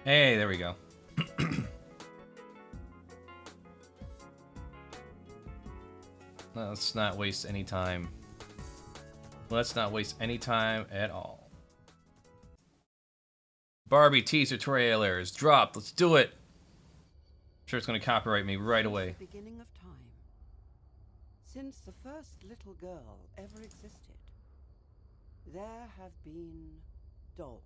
Hey, there we go. Let's not waste any time. Let's not waste any time at all. Barbie teaser trailers dropped. Let's do it. I'm sure it's gonna copyright me right away. The beginning of time, since the first little girl ever existed, there have been dolls.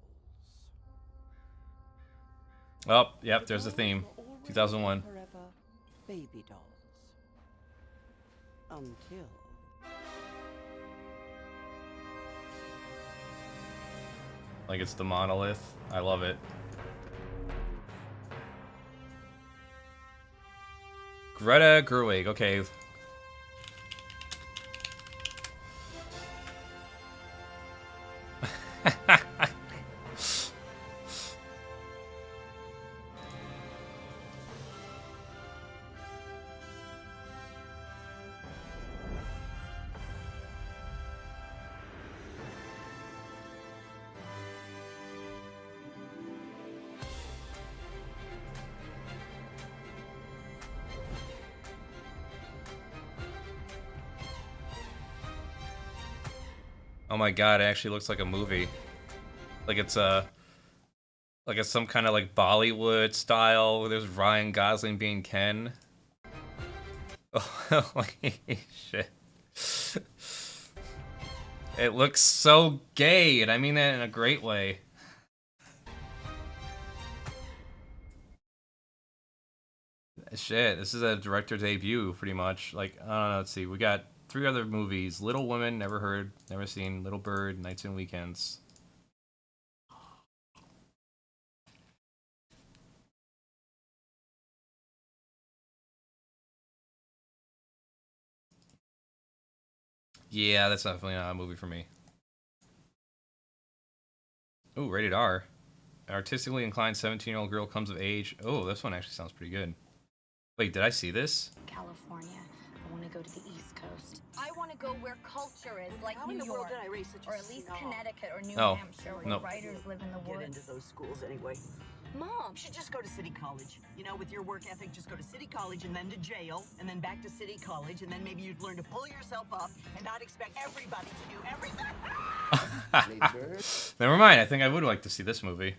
Oh, yep, there's the theme. 2001. Forever baby dolls. Until Like it's the monolith. I love it. Greta Gerwig. Okay. Oh my god, it actually looks like a movie. Like it's some kind of like Bollywood style where there's Ryan Gosling being Ken. Oh, holy shit. It looks so gay, and I mean that in a great way. Shit, this is a director debut, pretty much. Like, I don't know, let's see. We got 3 other movies. Little Women, never heard, never seen. Little Bird, Nights and Weekends. Yeah, that's definitely not a movie for me. Ooh, rated R. An artistically inclined 17-year-old girl comes of age. Oh, this one actually sounds pretty good. Wait, did I see this? California. I want to go to the East Coast. I want to go where culture is, like New York, or at least Connecticut or New Oh, Hampshire, where nope. writers live in the Get woods. into those schools anyway. Mom, You should just go to City College. You know, with your work ethic, just go to City College and then to jail, and then back to City College, and then maybe you'd learn to pull yourself up and not expect everybody to do everything. Never mind, I think I would like to see this movie.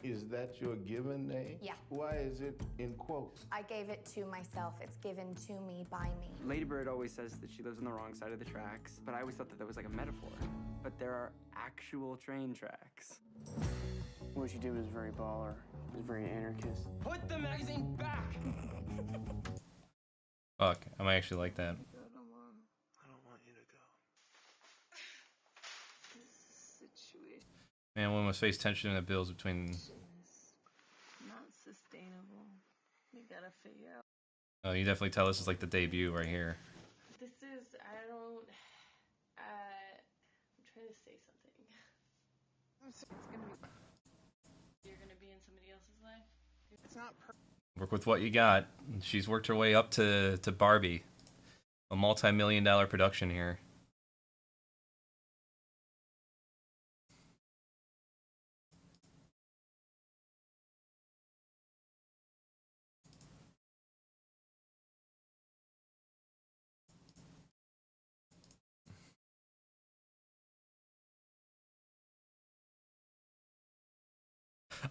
Is that your given name? Yeah. Why is it in quotes? I gave it to myself. It's given to me by me. Ladybird always says that she lives on the wrong side of the tracks, but I always thought that that was like a metaphor. But there are actual train tracks. What she did was very baller. It was very anarchist. Put the magazine back! Fuck, I might actually like that. I don't want you to go. This situation Man, one must face tension and the bills between. is not sustainable. We gotta figure out. Oh, you definitely tell this is like the debut right here. This is, I'm trying to say something. It's gonna be. You're gonna be in somebody else's life? It's not perfect. Work with what you got. She's worked her way up to Barbie. A multi-million-dollar production here.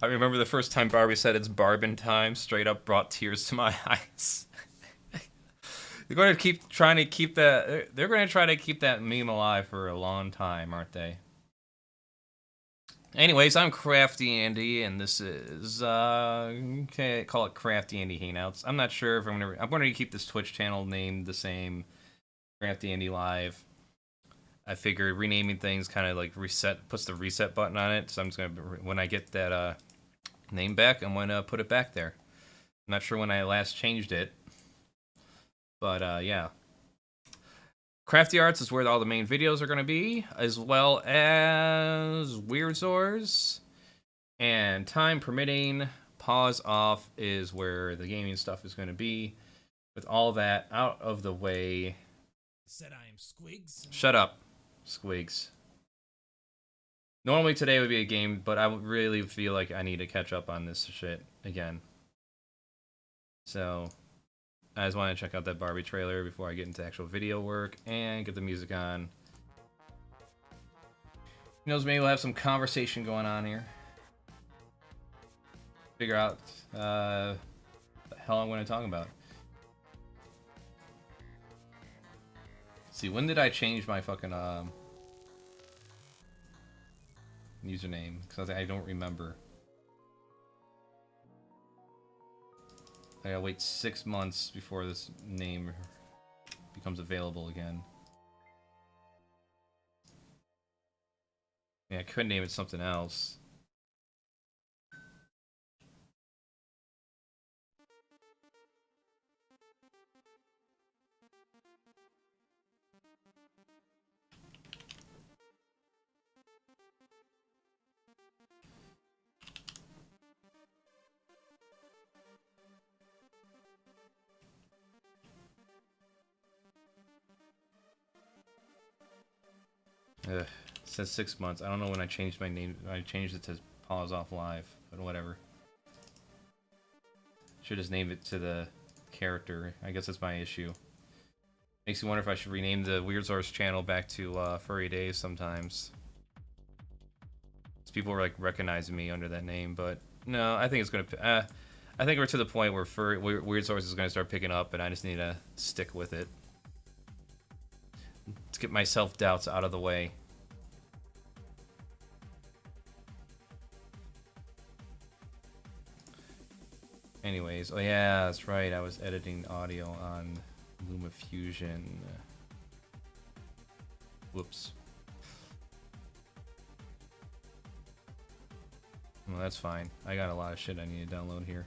I remember the first time Barbie said it's Barbin time, straight up brought tears to my eyes. They're going to keep trying to keep that. They're going to try to keep that meme alive for a long time, aren't they? Anyways, I'm Crafty Andy, and this is okay, call it Crafty Andy Hangouts. I'm not sure if I'm going to keep this Twitch channel named the same, Crafty Andy Live. I figured renaming things kind of like puts the reset button on it. So I'm just gonna, when I get that name back, I'm gonna put it back there. I'm not sure when I last changed it, but yeah. Crafty Arts is where all the main videos are gonna be, as well as Weird Zors, and time permitting, pause off is where the gaming stuff is gonna be. With all that out of the way. Said I am Squigs. Shut up, Squigs. Normally today would be a game, but I really feel like I need to catch up on this shit again. So, I just want to check out that Barbie trailer before I get into actual video work and get the music on. Who knows, maybe we'll have some conversation going on here. Figure out the hell I'm going to talk about. Let's see, when did I change my fucking username? Because I don't remember. I gotta wait 6 months before this name becomes available again. Yeah, I could name it something else. Ugh, it says 6 months. I don't know when I changed my name. I changed it to Pause Off Live, but whatever. Should just name it to the character. I guess that's my issue. Makes me wonder if I should rename the Weird Source channel back to Furry Days sometimes. People are like recognizing me under that name, but no, I think it's gonna. I think we're to the point where Weird Source is gonna start picking up, and I just need to stick with it. Let's get my self-doubts out of the way. Anyways, oh yeah, that's right. I was editing audio on LumaFusion. Whoops. Well, that's fine. I got a lot of shit I need to download here.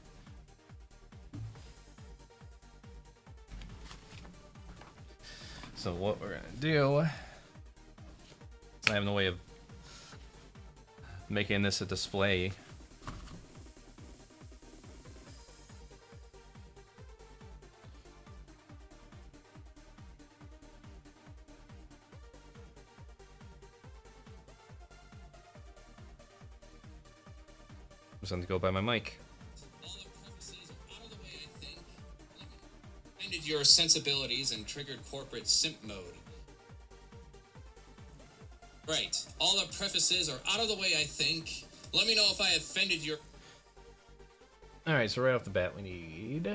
So what we're gonna do, I have no way of making this a display. Something to go by my mic. All the prefaces are out of the way, I think. Offended your sensibilities and triggered corporate simp mode. Right. All the prefaces are out of the way, I think. Let me know if I offended your... Alright, so right off the bat we need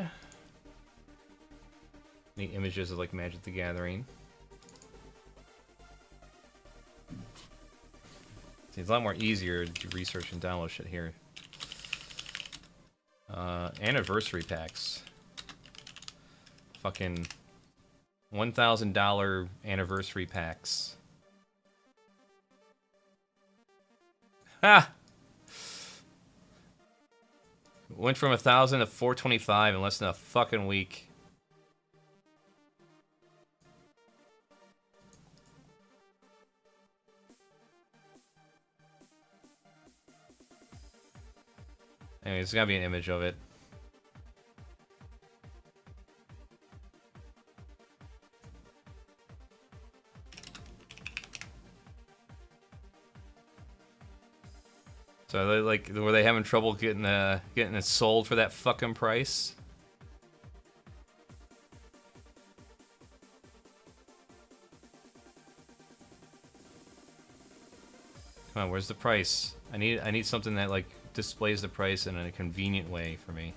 images of like Magic the Gathering. See, it's a lot more easier to do research and download shit here. Anniversary packs. Fucking $1,000 anniversary packs. Ha! Went from 1,000 to 425 in less than a fucking week. Anyway, there's gotta be an image of it. So are they like, were they having trouble getting it sold for that fucking price? Come on, where's the price? I need something that like displays the price in a convenient way for me.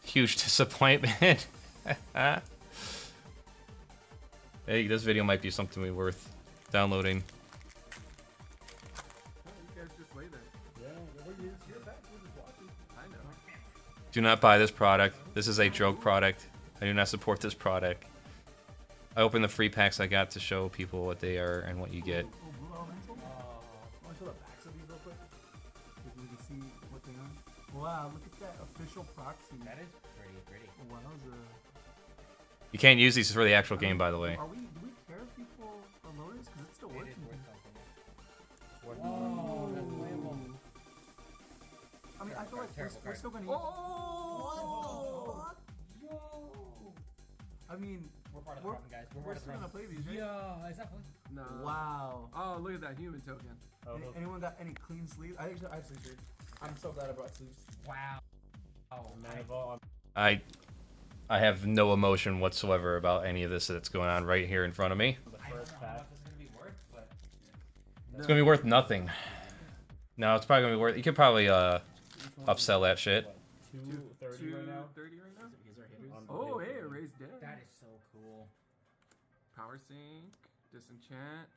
Huge disappointment. Hey, this video might be something worth downloading. Do not buy this product. This is a joke product. I do not support this product. I opened the free packs I got to show people what they are and what you get. Wow, look at that official proxy. That is pretty. Wowza. You can't use these for the actual game, by the way. Do we people unload this? Because it's still working. Whoa, that's playable. I mean, I feel like we're still gonna use... Oh! I mean, we're part of the problem, guys. We're still gonna play these, right? Yeah, is that fun? No. Wow. Oh, look at that human token. Anyone got any clean sleeves? I actually have sleeves. I'm so glad I brought sleeves. Wow. I have no emotion whatsoever about any of this that's going on right here in front of me. I don't know how much it's gonna be worth, but It's gonna be worth nothing. No, it's probably gonna be worth. You could probably upsell that shit. 230 right now. 230 right now. Oh, hey, erase dead. that is so cool. Power sync, disenchant,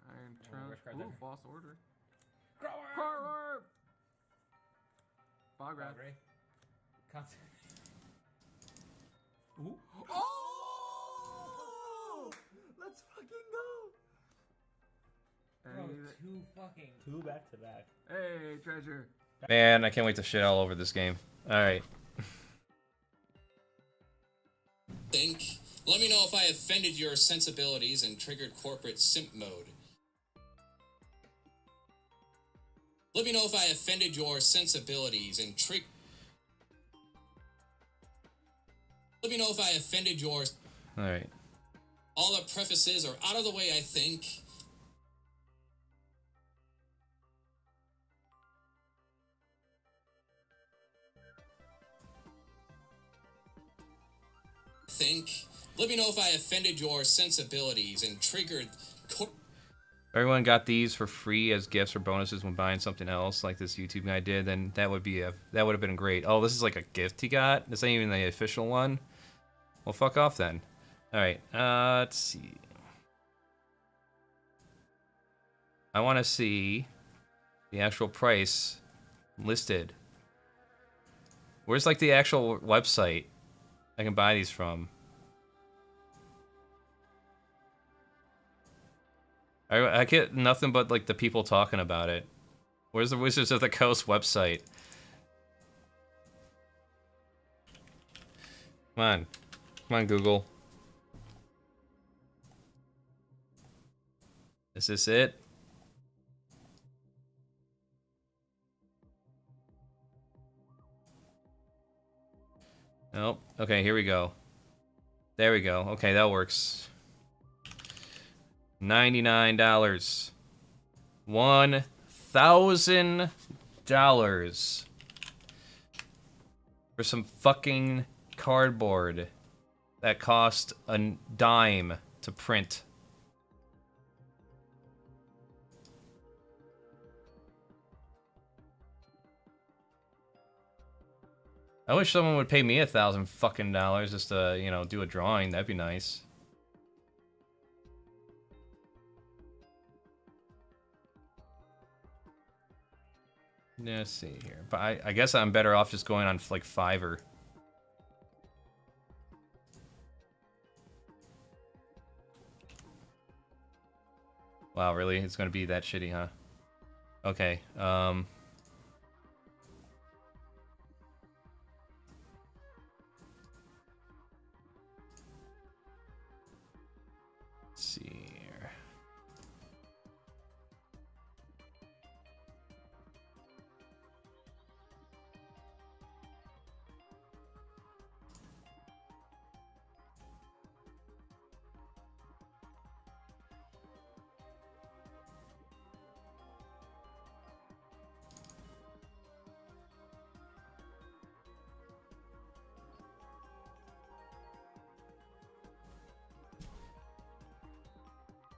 iron Oh, trunk. where's cards Ooh, ever? false order. Grower! Bog rat. Constant. Ooh. Oh! Let's fucking go! Bro, two back to back. Hey, treasure. Man, I can't wait to shit all over this game. All right. Think. Let me know if I offended your sensibilities and triggered corporate simp mode. Let me know if I offended your sensibilities and Let me know if I offended your... All right. All the prefaces are out of the way, I think. Let me know if I offended your sensibilities and triggered... Everyone got these for free as gifts or bonuses when buying something else, like this YouTube guy did. Then that would have been great. Oh, this is like a gift he got. This ain't even the official one. Well, fuck off then. All right. Let's see. I want to see the actual price listed. Where's like the actual website I can buy these from? I get nothing but like the people talking about it. Where's the Wizards of the Coast website? Come on. Come on, Google. Is this it? Nope. Okay, here we go. There we go. Okay, that works. $99. $1,000 for some fucking cardboard that cost a dime to print. I wish someone would pay me $1,000 fucking just to, you know, do a drawing. That'd be nice. Let's see here. But I guess I'm better off just going on like Fiverr. Wow, really? It's gonna be that shitty, huh? Okay, let's see here.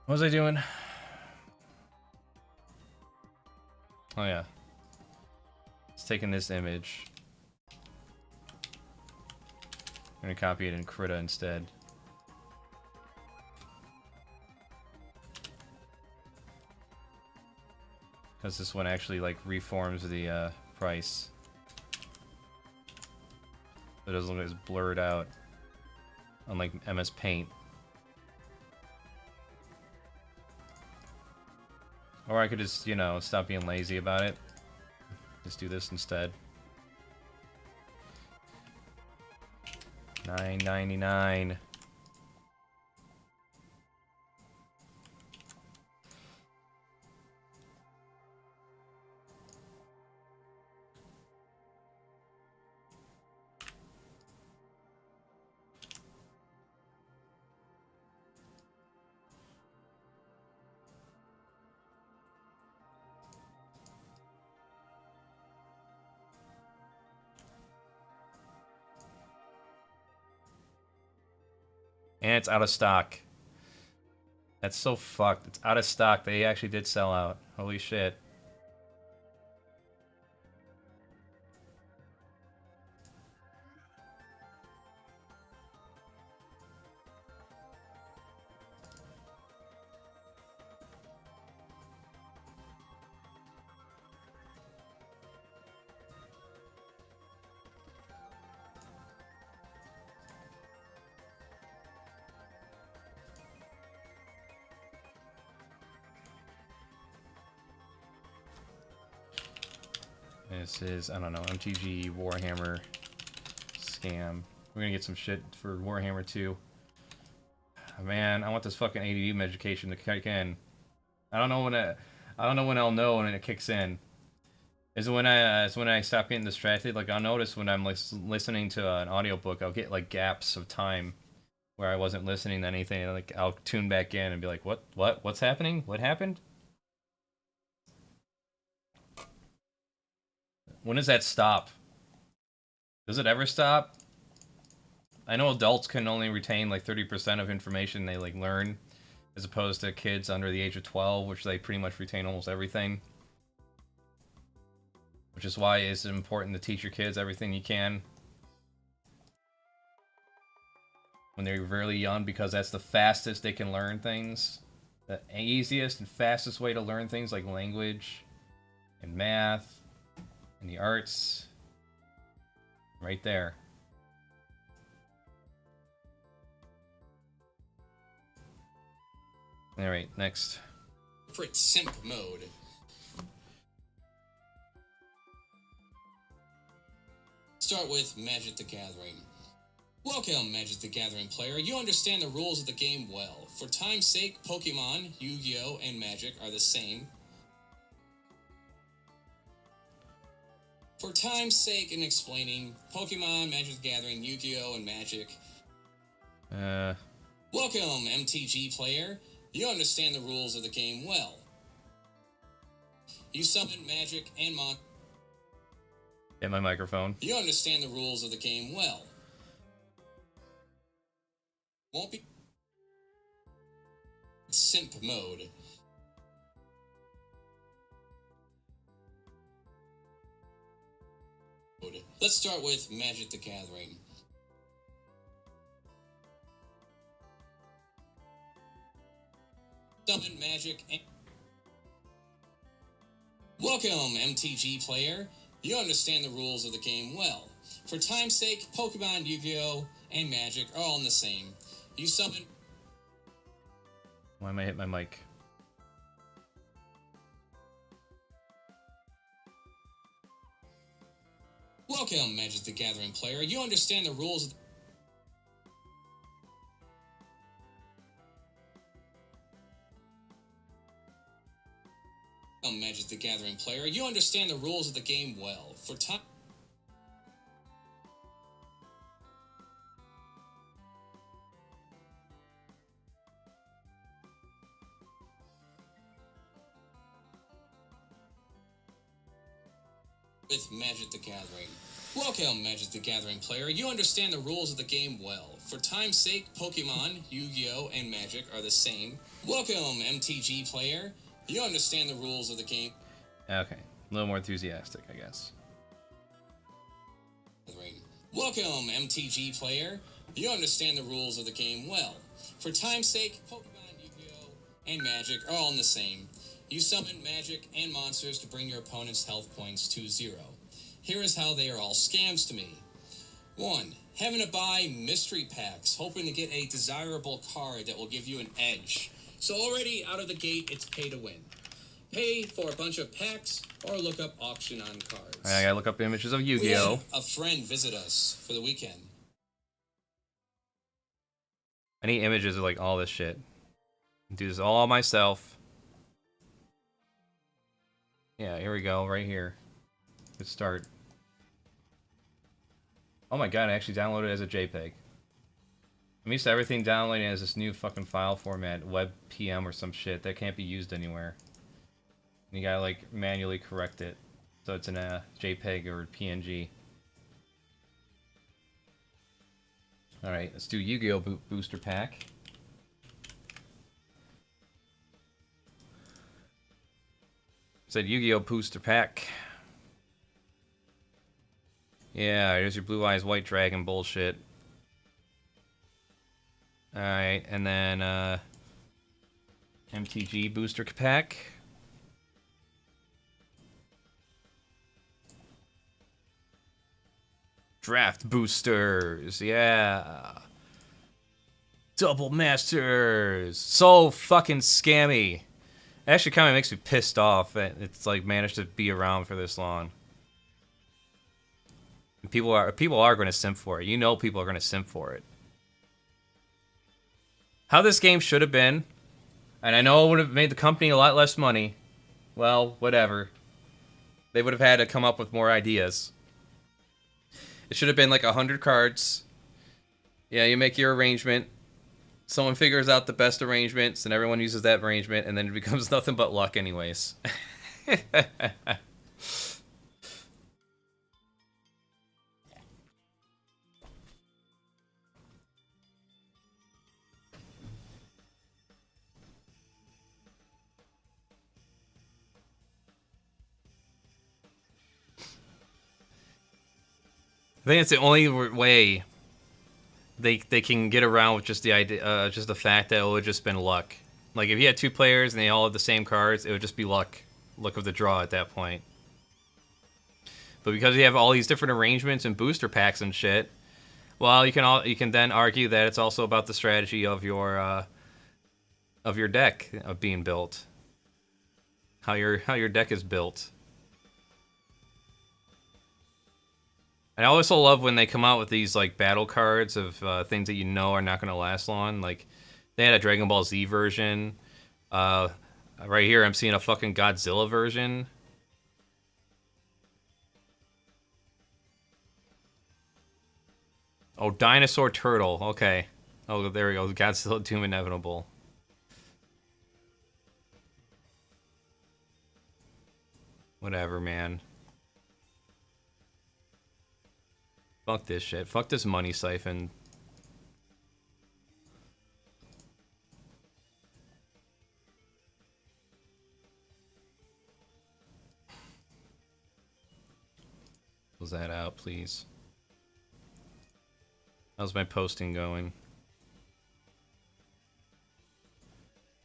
What was I doing? Oh yeah. It's taking this image. I'm gonna copy it in Krita instead. Because this one actually like reforms the price. It doesn't look as blurred out. Unlike MS Paint. Or I could just, you know, stop being lazy about it. Just do this instead. $9.99. And it's out of stock. That's so fucked. It's out of stock. They actually did sell out. Holy shit. This is, I don't know, MTG Warhammer scam. We're gonna get some shit for Warhammer 2. Man, I want this fucking ADD medication to kick in. I don't know when I'll know when it kicks in. Is when I stop getting distracted. Like I'll notice when I'm listening to an audiobook, I'll get like gaps of time where I wasn't listening to anything. And, like I'll tune back in and be like, what's happening? What happened? When does that stop? Does it ever stop? I know adults can only retain like 30% of information they like learn, as opposed to kids under the age of 12, which they pretty much retain almost everything. Which is why it's important to teach your kids everything you can when they're really young, because that's the fastest they can learn things. The easiest and fastest way to learn things like language and math and the arts. Right there. Alright, next. For its simp mode. Start with Magic the Gathering. Welcome, Magic the Gathering player. You understand the rules of the game well. For time's sake, Pokemon, Yu-Gi-Oh, and Magic are the same. For time's sake in explaining, Pokemon, Magic the Gathering, Yu-Gi-Oh, and Magic. Welcome, MTG player. You understand the rules of the game well. You summon Magic and Hit my microphone. You understand the rules of the game well. Won't be simp mode. Let's start with Magic the Gathering. Summon Magic and... Welcome, MTG player. You understand the rules of the game well. For time's sake, Pokemon, Yu-Gi-Oh, and Magic are all in the same. You summon... Why am I hit my mic? Welcome, Magic the Gathering player. You understand the rules of... Welcome, Magic the Gathering player. You understand the rules of the game well. For time... With Magic the Gathering. Welcome, Magic the Gathering player. You understand the rules of the game well. For time's sake, Pokemon, Yu-Gi-Oh, and Magic are the same. Welcome, MTG player. You understand the rules of the game. Okay, a little more enthusiastic, I guess. Welcome, MTG player. You understand the rules of the game well. For time's sake, Pokemon, Yu-Gi-Oh, and Magic are all in the same. You summon Magic and monsters to bring your opponent's health points to 0. Here is how they are all scams to me. 1. Having to buy mystery packs, hoping to get a desirable card that will give you an edge. So already out of the gate, it's pay to win. Pay for a bunch of packs or look up auction on cards. I gotta look up images of Yu-Gi-Oh. We had a friend visit us for the weekend. I need images of like all this shit. Do this all myself. Yeah, here we go, right here. Good start. Oh my god, I actually downloaded it as a JPEG. I'm used to everything downloading as this new fucking file format, WebPM or some shit, that can't be used anywhere. You gotta like manually correct it, so it's in a JPEG or PNG. Alright, let's do Yu-Gi-Oh! Booster Pack. Said Yu-Gi-Oh! Booster Pack. Yeah, there's your Blue Eyes White Dragon bullshit. Alright, and then, MTG Booster Pack. Draft Boosters, yeah. Double Masters. So fucking scammy. It actually kind of makes me pissed off that it's like managed to be around for this long. And people are going to simp for it. You know people are going to simp for it. How this game should have been, and I know it would have made the company a lot less money. Well, whatever. They would have had to come up with more ideas. It should have been like 100 cards. Yeah, you make your arrangement. Someone figures out the best arrangements, and everyone uses that arrangement, and then it becomes nothing but luck anyways. I think it's the only way they can get around with just the idea, just the fact that it would have just been luck. Like if you had two players and they all had the same cards, it would just be luck of the draw at that point. But because you have all these different arrangements and booster packs and shit, well, you can then argue that it's also about the strategy of your deck being built, how your deck is built. I also love when they come out with these like battle cards of things that you know are not going to last long. Like they had a Dragon Ball Z version. Right here, I'm seeing a fucking Godzilla version. Oh, Dinosaur Turtle. Okay. Oh, there we go. Godzilla Doom Inevitable. Whatever, man. Fuck this shit. Fuck this money siphon. Close that out, please. How's my posting going?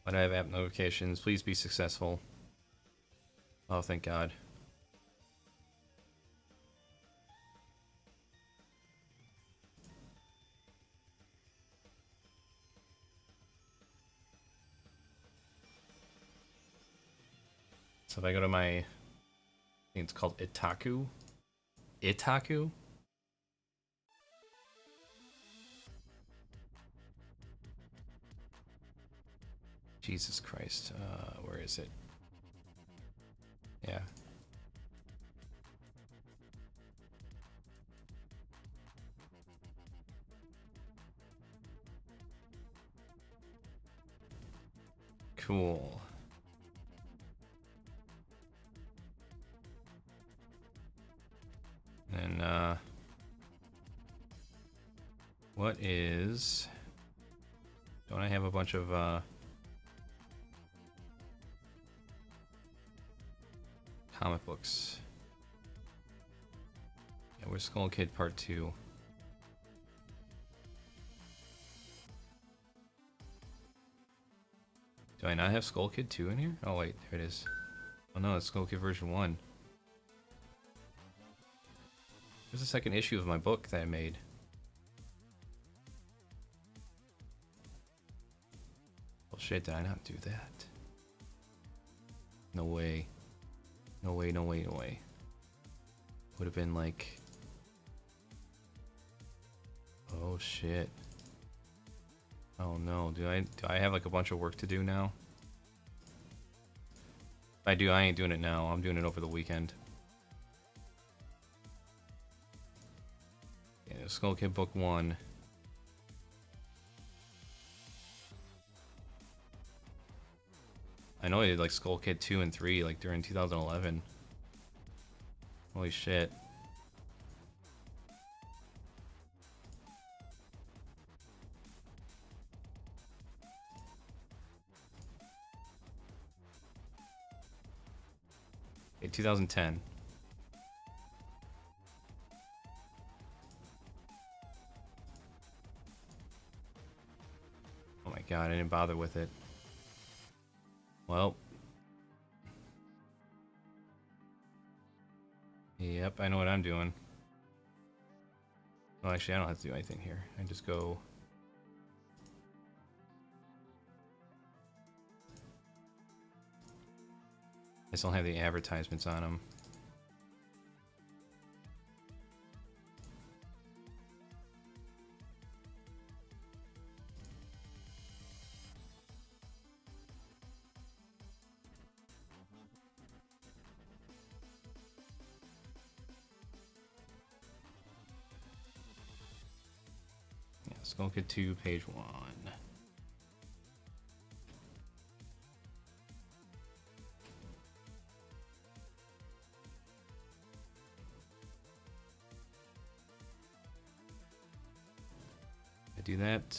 Why do I have app notifications? Please be successful. Oh, thank God. So if I go to my, I think it's called Itaku. Itaku? Jesus Christ. Where is it? Yeah. Cool. And, what is... Don't I have a bunch of, comic books? Yeah, where's Skull Kid Part 2? Do I not have Skull Kid 2 in here? Oh wait, there it is. Oh no, it's Skull Kid version 1. There's the second issue of my book that I made. Well, shit, did I not do that? No way. No way, no way, no way. Would have been like... Oh shit. Oh no, do I have like a bunch of work to do now? If I do, I ain't doing it now. I'm doing it over the weekend. Yeah, Skull Kid Book 1. I know I did like Skull Kid 2 and 3 like during 2011. Holy shit. Okay, 2010. Oh my god, I didn't bother with it. Well. Yep, I know what I'm doing. Well, actually, I don't have to do anything here. I just go... I just don't have the advertisements on them. Yeah, let's go get to page 1. I do that.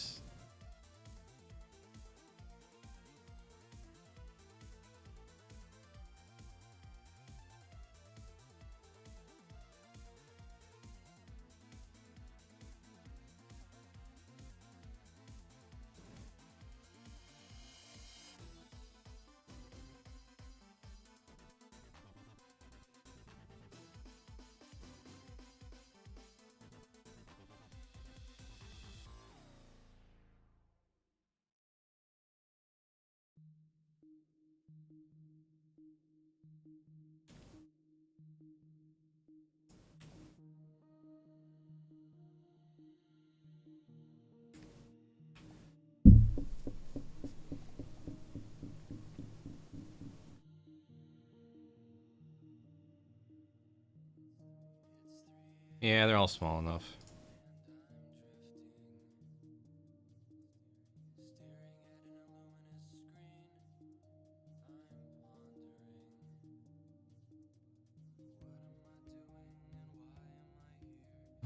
Yeah, they're all small enough.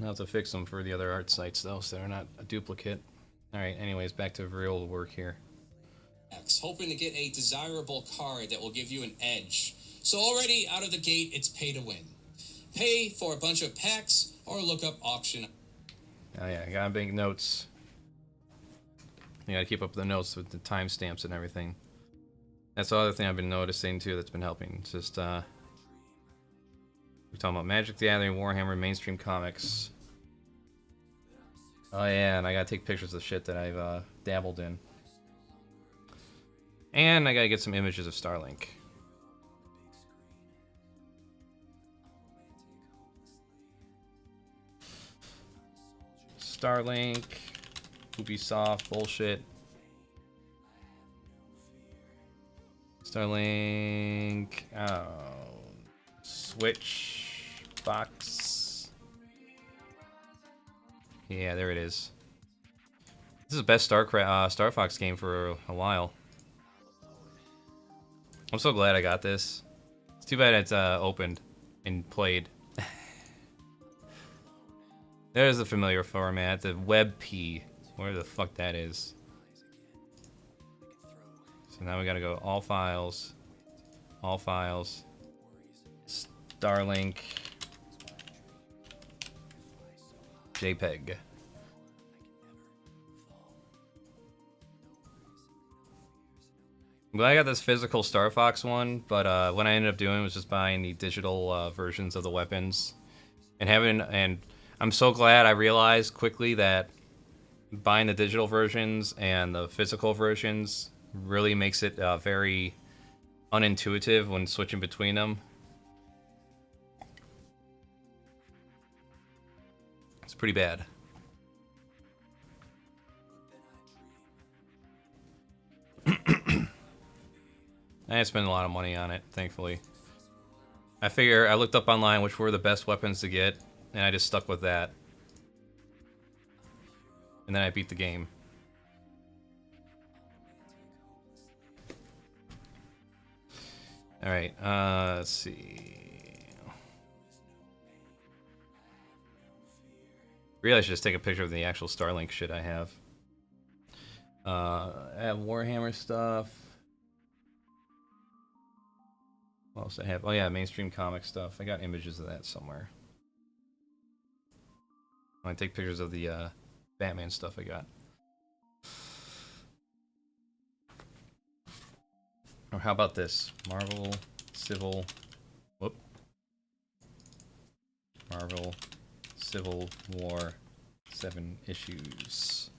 I'll have to fix them for the other art sites though, so they're not a duplicate. Alright, anyways, back to real work here. Hoping to get a desirable card that will give you an edge. So already out of the gate, it's pay to win. Pay for a bunch of packs or look up auction. Oh yeah, I gotta make notes. You gotta keep up the notes with the timestamps and everything. That's the other thing I've been noticing too that's been helping. It's just, we're talking about Magic the Gathering, Warhammer, mainstream comics. Oh yeah, and I gotta take pictures of shit that I've dabbled in. And I gotta get some images of Starlink. Starlink, Ubisoft, bullshit. Starlink, oh, Switch, box. Yeah, there it is. This is the best Star Fox game for a while. I'm so glad I got this. It's too bad it's opened and played. There's the familiar format, the WebP, whatever the fuck that is. So now we gotta go all files, Starlink, JPEG. I'm glad I got this physical Star Fox one, but what I ended up doing was just buying the digital versions of the weapons and I'm so glad I realized quickly that buying the digital versions and the physical versions really makes it very unintuitive when switching between them. It's pretty bad. I didn't spend a lot of money on it, thankfully. I looked up online which were the best weapons to get, and I just stuck with that. And then I beat the game. Alright, let's see. Really, I should just take a picture of the actual Starlink shit I have. I have Warhammer stuff. What else I have? Oh yeah, mainstream comic stuff. I got images of that somewhere. I take pictures of the Batman stuff I got. Or how about this? Marvel Civil War 7 issues.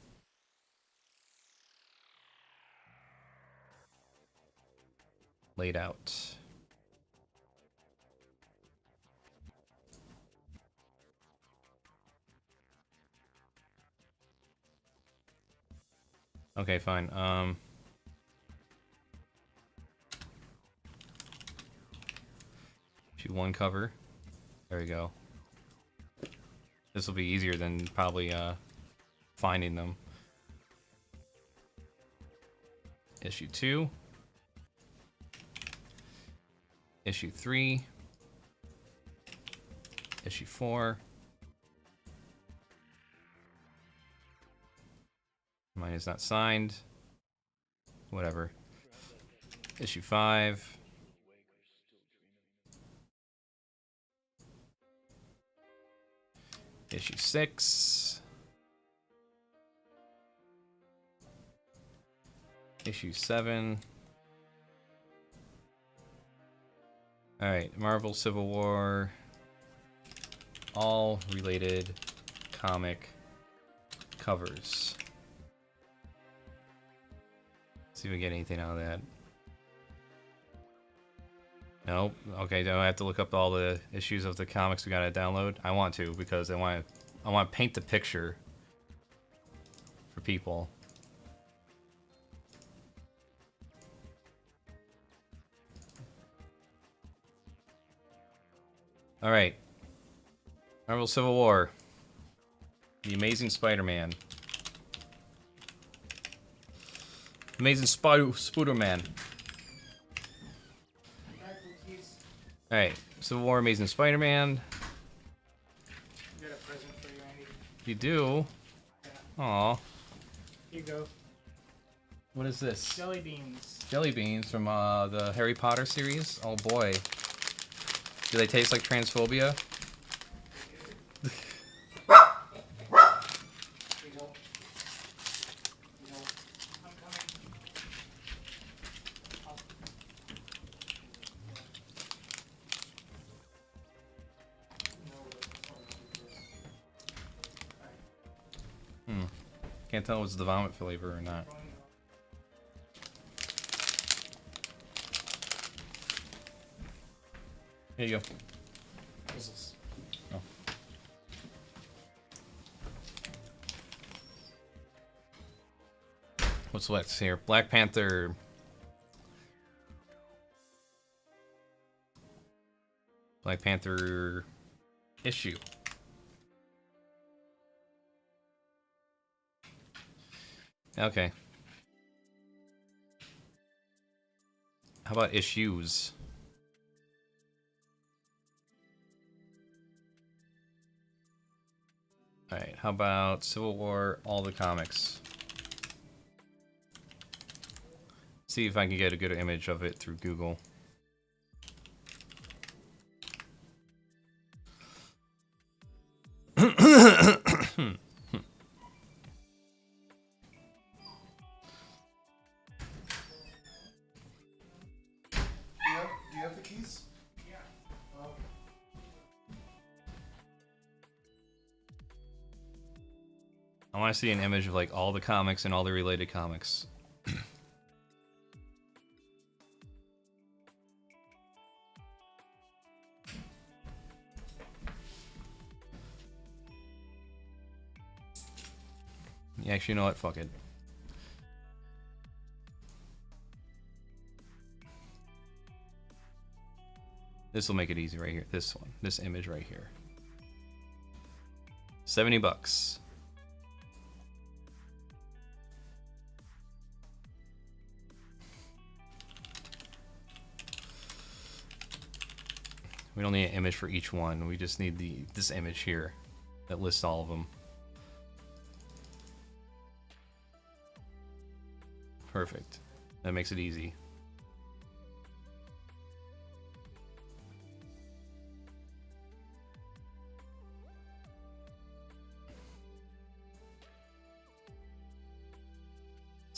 Laid out. Okay, fine. Issue 1 cover. There we go. This will be easier than probably finding them. Issue 2. Issue 3. Issue 4. Mine is not signed. Whatever. Issue 5. Issue 6. Issue 7. Alright, Marvel Civil War. All related comic covers. See if we get anything out of that. Nope. Okay, do I have to look up all the issues of the comics we gotta download? I want to, because I want to paint the picture for people. All right. Marvel Civil War. The Amazing Spider-Man. Amazing Spider-Man. Alright, Civil War, Amazing Spider-Man. I got a present for you, Andy. You do? Yeah. Aw. Here you go. What is this? Jelly beans. Jelly beans from the Harry Potter series? Oh boy. Do they taste like transphobia? Can't tell if it's the vomit flavor or not. Here you go. Oh. What's next here? Black Panther. Black Panther issue. Okay. How about issues? Alright, how about Civil War, all the comics? See if I can get a good image of it through Google. Do you have the keys? Yeah. Oh. I want to see an image of like all the comics and all the related comics. Yeah, actually, you know what? Fuck it. This will make it easy right here. This one. This image right here. $70. We don't need an image for each one. We just need this image here that lists all of them. Perfect. That makes it easy.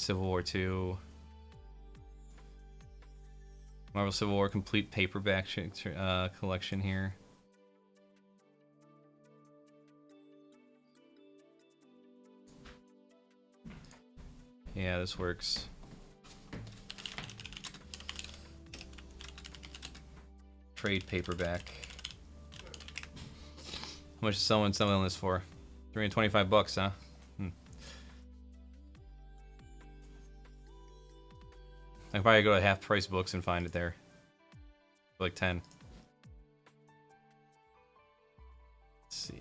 Civil War 2. Marvel Civil War complete paperback collection here. Yeah, this works. Trade paperback. How much is someone selling this for? $325, huh? I could probably go to Half Price Books and find it there. For like 10. Let's see.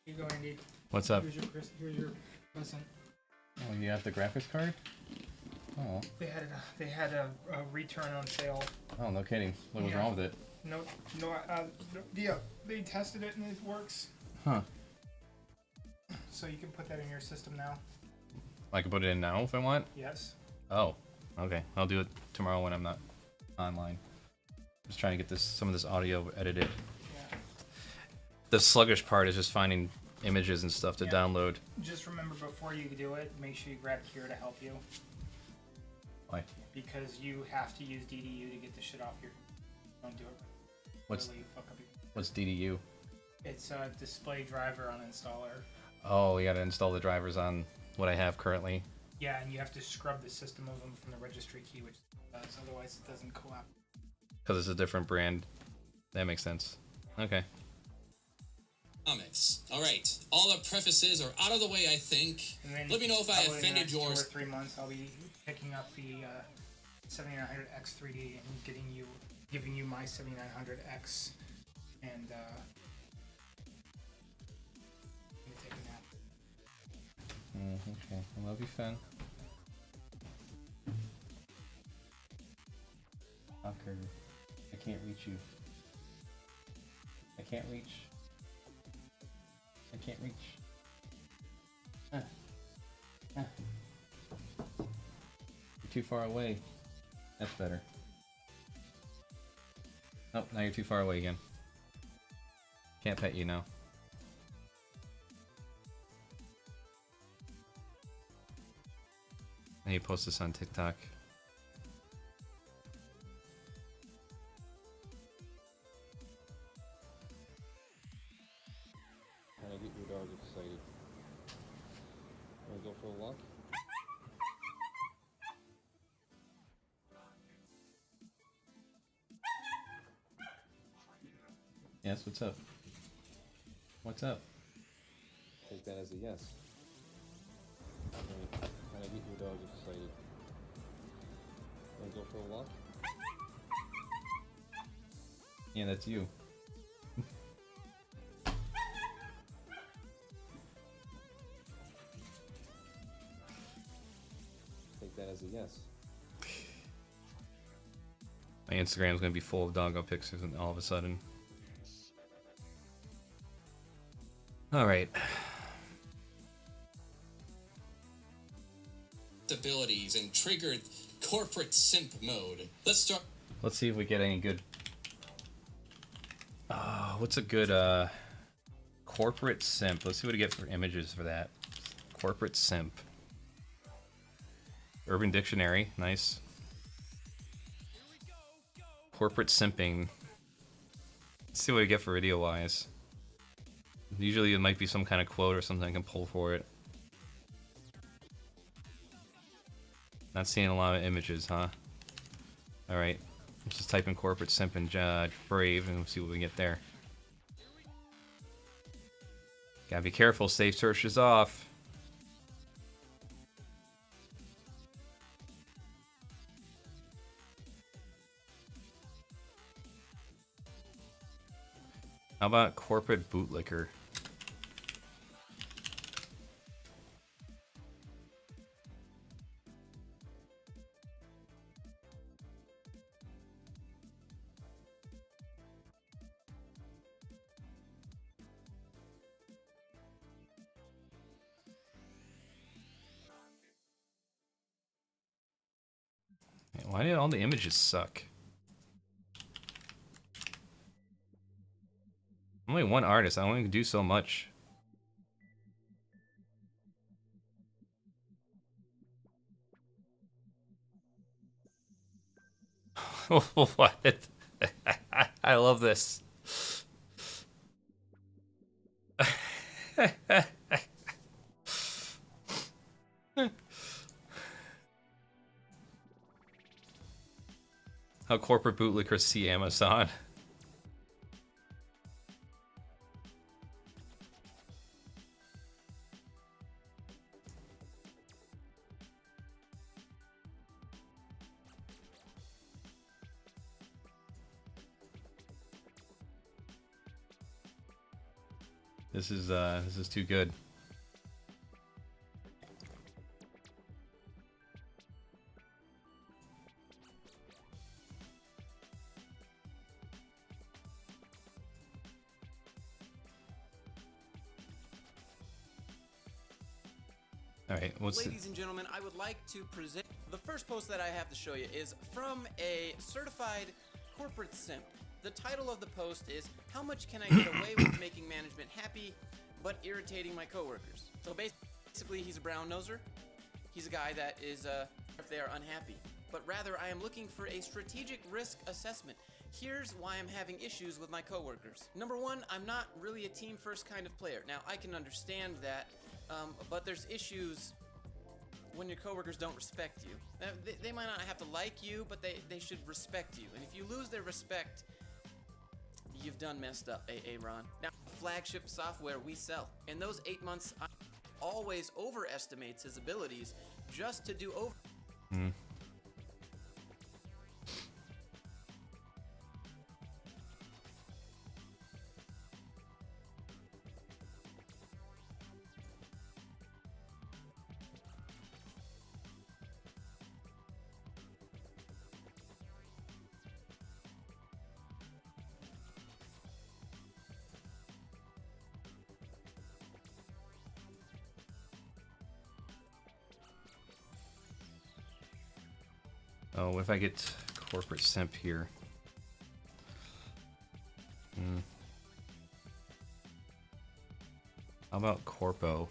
Here you go, Andy. What's up? Here's your present. Oh, you have the graphics card? Oh. They had a return on sale. Oh, no kidding. What was wrong with it? No, they tested it and it works. Huh. So you can put that in your system now. I can put it in now if I want? Yes. Oh, okay. I'll do it tomorrow when I'm not online. Just trying to get some of this audio edited. Yeah. The sluggish part is just finding images and stuff to download. Just remember before you do it, make sure you grab Kira to help you. Why? Because you have to use DDU to get the shit off your. Don't do it. What's Really fuck up your... What's DDU? It's a display driver on installer. Oh, you gotta install the drivers on what I have currently. Yeah, and you have to scrub the system of them from the registry key, which does, otherwise it doesn't co-op. Because it's a different brand. That makes sense. Okay. Comics. Alright, all the prefaces are out of the way, I think. Let me know if I offended yours. In the next 2 or 3 months, I'll be picking up the 7900X 3D and giving you my 7900X, and I'm gonna take a nap. Okay. I love you, Fen. Fucker. I can't reach you. I can't reach. I can't reach. You're too far away. That's better. Oh, now you're too far away again. Can't pet you now. I need to post this on TikTok. How to get your dog excited. Wanna go for a walk? Yes, what's up? What's up? Take that as a yes. How to get your dog excited. Wanna go for a walk? Yeah, that's you. Take that as a yes. My Instagram's gonna be full of doggo pictures and all of a sudden. Alright. Abilities and triggered corporate simp mode. Let's start. Let's see if we get any good. What's a good corporate simp? Let's see what we get for images for that. Corporate simp. Urban Dictionary, nice. Corporate simping. Let's see what we get for video wise. Usually it might be some kind of quote or something I can pull for it. Not seeing a lot of images, huh? Alright. Let's just type in corporate simp and Brave and we'll see what we get there. Gotta be careful, safe search is off. How about corporate bootlicker? Why did all the images suck? I'm only one artist. I only can do so much. What? I love this. How corporate bootlickers see Amazon. This is too good. All right, Ladies and gentlemen, I would like to present the first post that I have to show you is from a certified corporate simp. The title of the post is "How much can I get away with making management happy but irritating my coworkers?" So basically, he's a brown noser. He's a guy that is if they are unhappy. But rather, I am looking for a strategic risk assessment. Here's why I'm having issues with my coworkers. Number one, I'm not really a team first kind of player. Now, I can understand that, but there's issues when your coworkers don't respect you. Now, they might not have to like you, but they should respect you. And if you lose their respect, you've done messed up, Ron. Now, flagship software we sell. In those 8 months, I always overestimates his abilities just to do over. Oh, what if I get corporate simp here? How about corpo?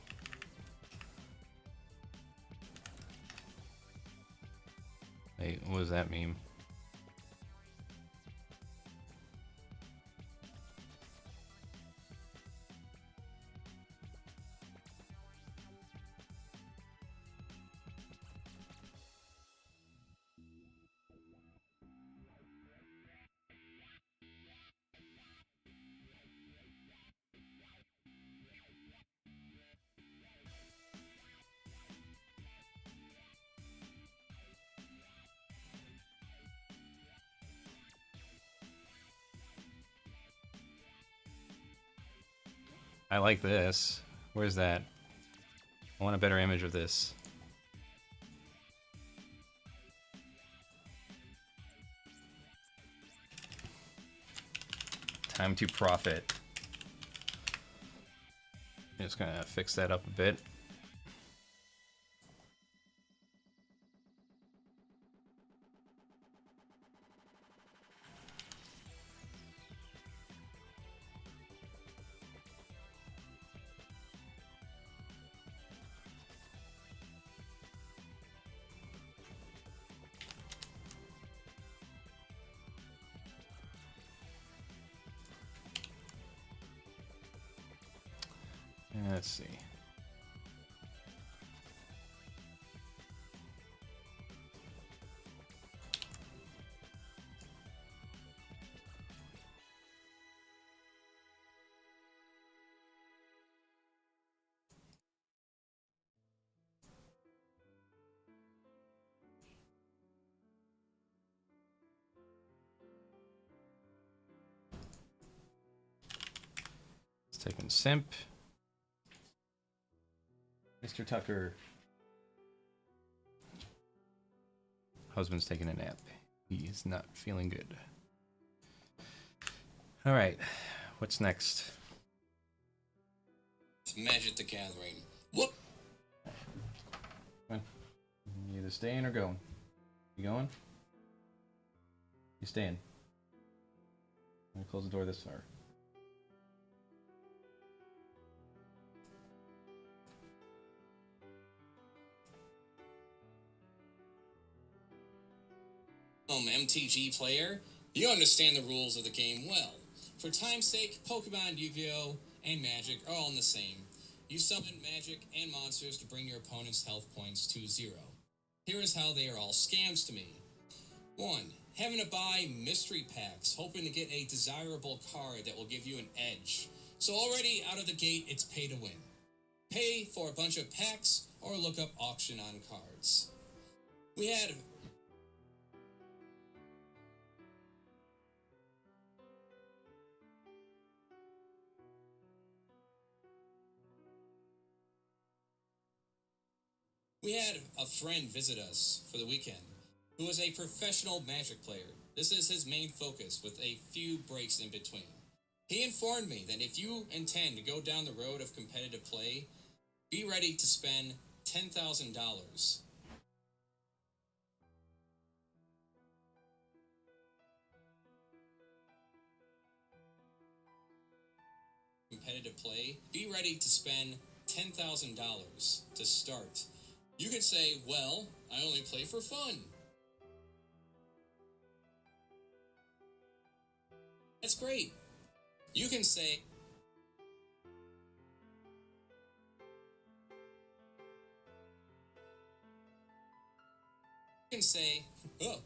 Hey, what does that mean? I like this. Where's that? I want a better image of this. Time to profit. Just gonna fix that up a bit. Let's see. Let's take in simp. Mr. Tucker. Husband's taking a nap. He is not feeling good. All right, what's next? Magic the Gathering. Whoop! You either staying or going? You going? You staying? I'm gonna close the door this far. MTG player, you understand the rules of the game well. For time's sake, Pokemon, Yu-Gi-Oh, and Magic are all in the same. You summon magic and monsters to bring your opponent's health points to 0. Here is how they are all scams to me. 1. Having to buy mystery packs, hoping to get a desirable card that will give you an edge. So already out of the gate, it's pay to win. Pay for a bunch of packs or look up auction on cards. We had a friend visit us for the weekend who is a professional Magic player. This is his main focus with a few breaks in between. He informed me that if you intend to go down the road of competitive play, be ready to spend $10,000. Competitive play, be ready to spend $10,000 to start. You could say, well, I only play for fun. That's great. You can say, oh,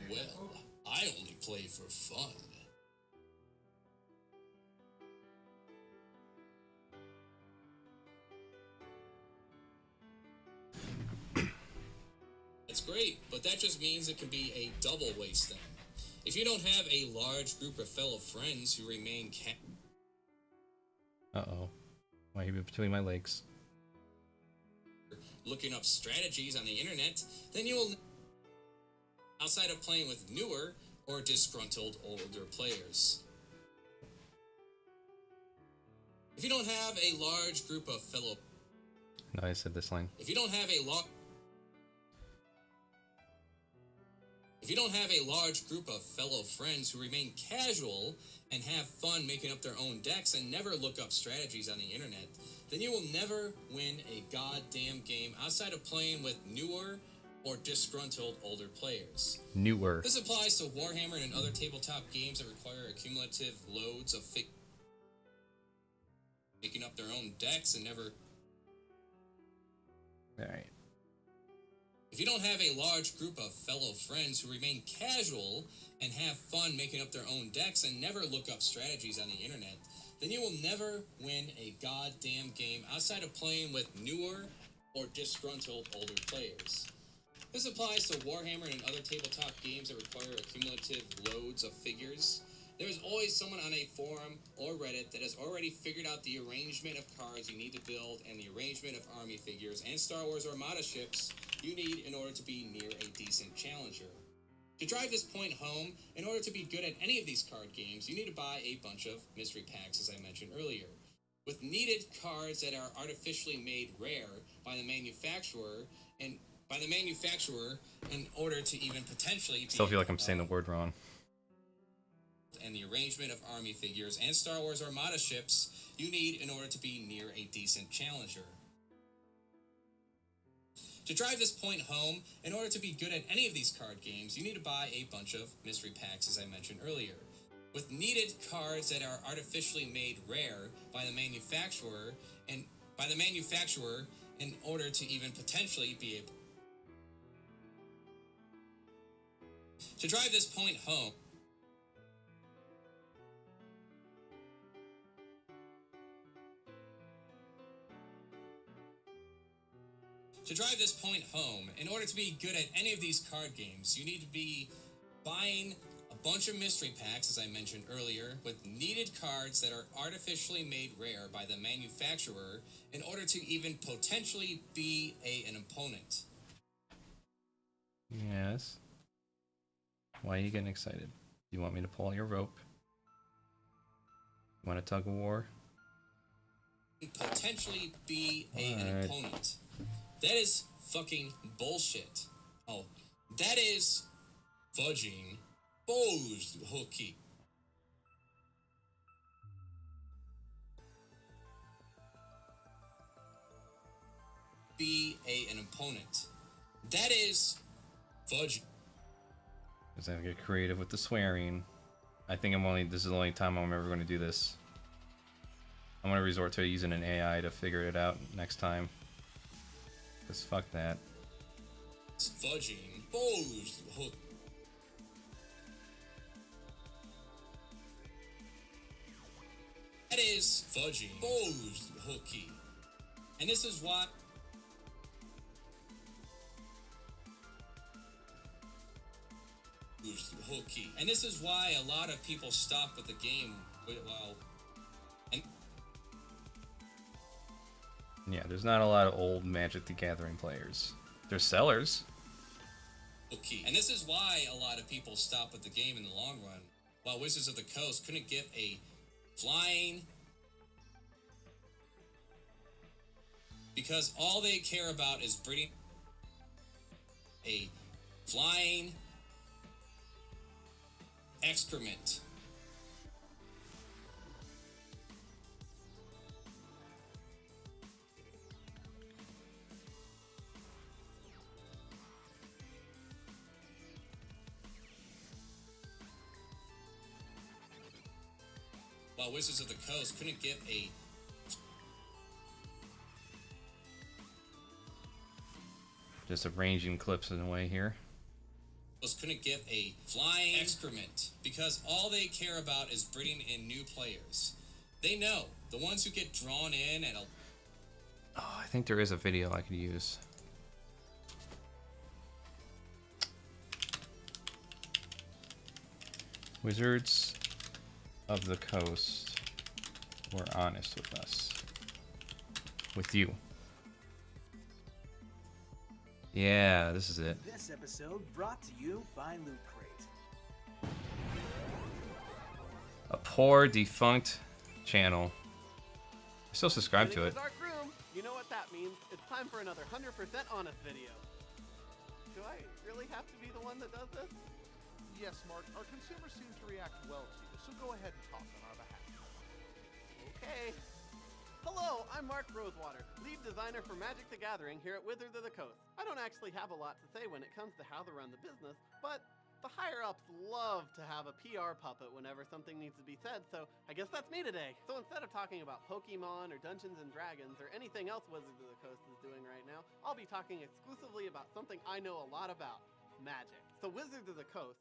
well, I only play for fun. That's great, but that just means it can be a double waste then. If you don't have a large group of fellow friends who remain Uh-oh. Why are you between my legs? looking up strategies on the internet, then you will, outside of playing with newer or disgruntled older players. If you don't have a large group of fellow... No, I said this line. If you don't have a large group of fellow friends who remain casual and have fun making up their own decks and never look up strategies on the internet, then you will never win a goddamn game outside of playing with newer or disgruntled older players. Newer. This applies to Warhammer and other tabletop games that require accumulative loads of making up their own decks and never... Alright. If you don't have a large group of fellow friends who remain casual and have fun making up their own decks and never look up strategies on the internet, then you will never win a goddamn game outside of playing with newer or disgruntled older players. This applies to Warhammer and other tabletop games that require accumulative loads of figures. There's always someone on a forum or Reddit that has already figured out the arrangement of cards you need to build and the arrangement of army figures and Star Wars Armada ships you need in order to be near a decent challenger. To drive this point home, in order to be good at any of these card games, you need to buy a bunch of mystery packs, as I mentioned earlier, with needed cards that are artificially made rare by the manufacturer in order to even potentially Still feel like I'm saying the word wrong. And the arrangement of army figures and Star Wars Armada ships you need in order to be near a decent challenger. To drive this point home, in order to be good at any of these card games, you need to buy a bunch of mystery packs, as I mentioned earlier, with needed cards that are artificially made rare by the manufacturer in order to even potentially be able... To drive this point home, To drive this point home, in order to be good at any of these card games, you need to be buying a bunch of mystery packs, as I mentioned earlier, with needed cards that are artificially made rare by the manufacturer in order to even potentially be an opponent. Yes. Why are you getting excited? You want me to pull your rope? You want a tug of war? Potentially be an opponent. That is fucking bullshit. Oh, that is fudging Exposed hooky. Be an opponent. That is fudge. Because I get creative with the swearing. I think this is the only time I'm ever going to do this. I'm going to resort to using an AI to figure it out next time. Because fuck that. Fudging. Exposed hook. That is fudging. Exposed hooky. And this is why. Hooky. And this is why a lot of people stop with the game while. And yeah, there's not a lot of old Magic the Gathering players. There's sellers. Hooky. And this is why a lot of people stop with the game in the long run, while Wizards of the Coast couldn't give a flying. Because all they care about is breeding a flying excrement. While Wizards of the Coast couldn't give a Just arranging clips in a way here. Couldn't give a flying excrement because all they care about is bringing in new players. They know the ones who get drawn in at a. Oh, I think there is a video I could use. Wizards of the Coast were honest with us. With you. Yeah, this is it. This episode brought to you by Loot Crate. A poor defunct channel. I still subscribe to it. Dark room. You know what that means? It's time for another 100% honest video. Do I really have to be the one that does this? Yes, Mark. Our consumers seem to react well to you, so go ahead and talk on our behalf. Okay. Hello, I'm Mark Rosewater, lead designer for Magic the Gathering here at Wizards of the Coast. I don't actually have a lot to say when it comes to how to run the business, but the higher-ups love to have a PR puppet whenever something needs to be said, so I guess that's me today. So instead of talking about Pokemon or Dungeons & Dragons or anything else Wizards of the Coast is doing right now, I'll be talking exclusively about something I know a lot about, Magic. So Wizards of the Coast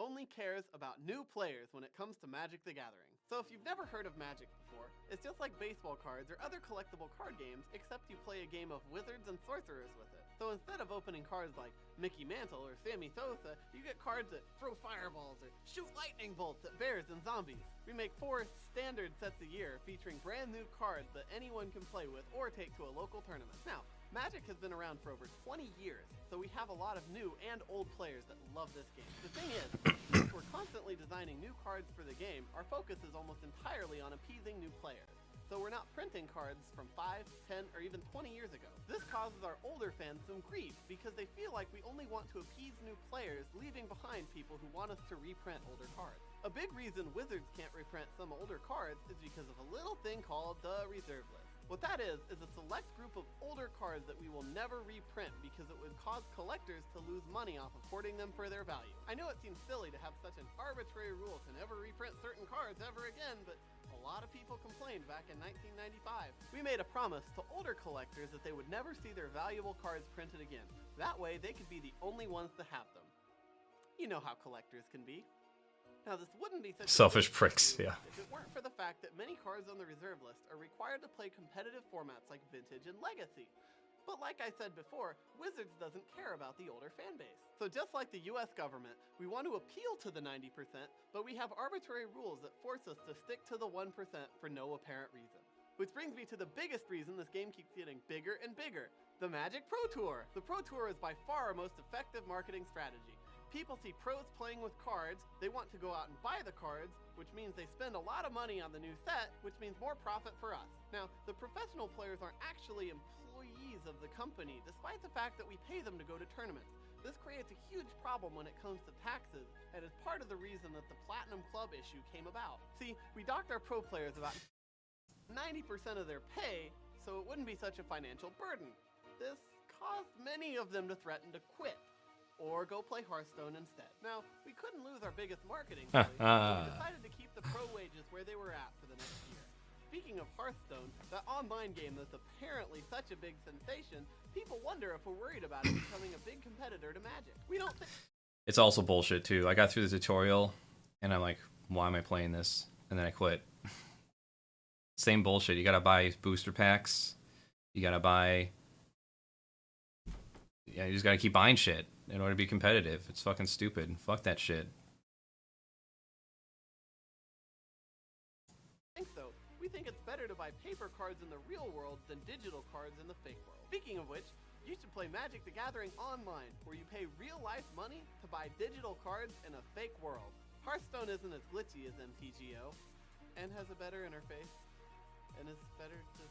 only cares about new players when it comes to Magic the Gathering. So if you've never heard of Magic before, it's just like baseball cards or other collectible card games, except you play a game of wizards and sorcerers with it. So instead of opening cards like Mickey Mantle or Sammy Sosa, you get cards that throw fireballs or shoot lightning bolts at bears and zombies. We make 4 standard sets a year featuring brand new cards that anyone can play with or take to a local tournament. Now, Magic has been around for over 20 years, so we have a lot of new and old players that love this game. The thing is, since we're constantly designing new cards for the game, our focus is almost entirely on appeasing new players. So we're not printing cards from 5, 10, or even 20 years ago. This causes our older fans some grief because they feel like we only want to appease new players, leaving behind people who want us to reprint older cards. A big reason Wizards can't reprint some older cards is because of a little thing called the reserve list. What that is a select group of older cards that we will never reprint because it would cause collectors to lose money off of hoarding them for their value. I know it seems silly to have such an arbitrary rule to never reprint certain cards ever again, but a lot of people complained back in 1995. We made a promise to older collectors that they would never see their valuable cards printed again. That way, they could be the only ones to have them. You know how collectors can be. Now, this wouldn't be such selfish pricks, yeah. if it weren't for the fact that many cards on the reserve list are required to play competitive formats like Vintage and Legacy. But like I said before, Wizards doesn't care about the older fan base. So just like the US government, we want to appeal to the 90%, but we have arbitrary rules that force us to stick to the 1% for no apparent reason. Which brings me to the biggest reason this game keeps getting bigger and bigger, the Magic Pro Tour. The Pro Tour is by far our most effective marketing strategy. People see pros playing with cards, they want to go out and buy the cards, which means they spend a lot of money on the new set, which means more profit for us. Now, the professional players aren't actually employees of the company, despite the fact that we pay them to go to tournaments. This creates a huge problem when it comes to taxes, and is part of the reason that the Platinum Club issue came about. See, we docked our pro players about 90% of their pay, so it wouldn't be such a financial burden. This caused many of them to threaten to quit, or go play Hearthstone instead. Now, we couldn't lose our biggest marketing play, so we decided to keep the pro wages where they were at for the next year. Speaking of Hearthstone, that online game that's apparently such a big sensation, people wonder if we're worried about it becoming a big competitor to Magic. We don't think... It's also bullshit too. I got through the tutorial, and I'm like, why am I playing this? And then I quit. Same bullshit. You gotta buy booster packs. You gotta buy... Yeah, you just gotta keep buying shit in order to be competitive. It's fucking stupid. Fuck that shit. We think it's better to buy paper cards in the real world than digital cards in the fake world. Speaking of which, you should play Magic the Gathering online, where you pay real-life money to buy digital cards in a fake world. Hearthstone isn't as glitchy as MTGO, and has a better interface, and is better to...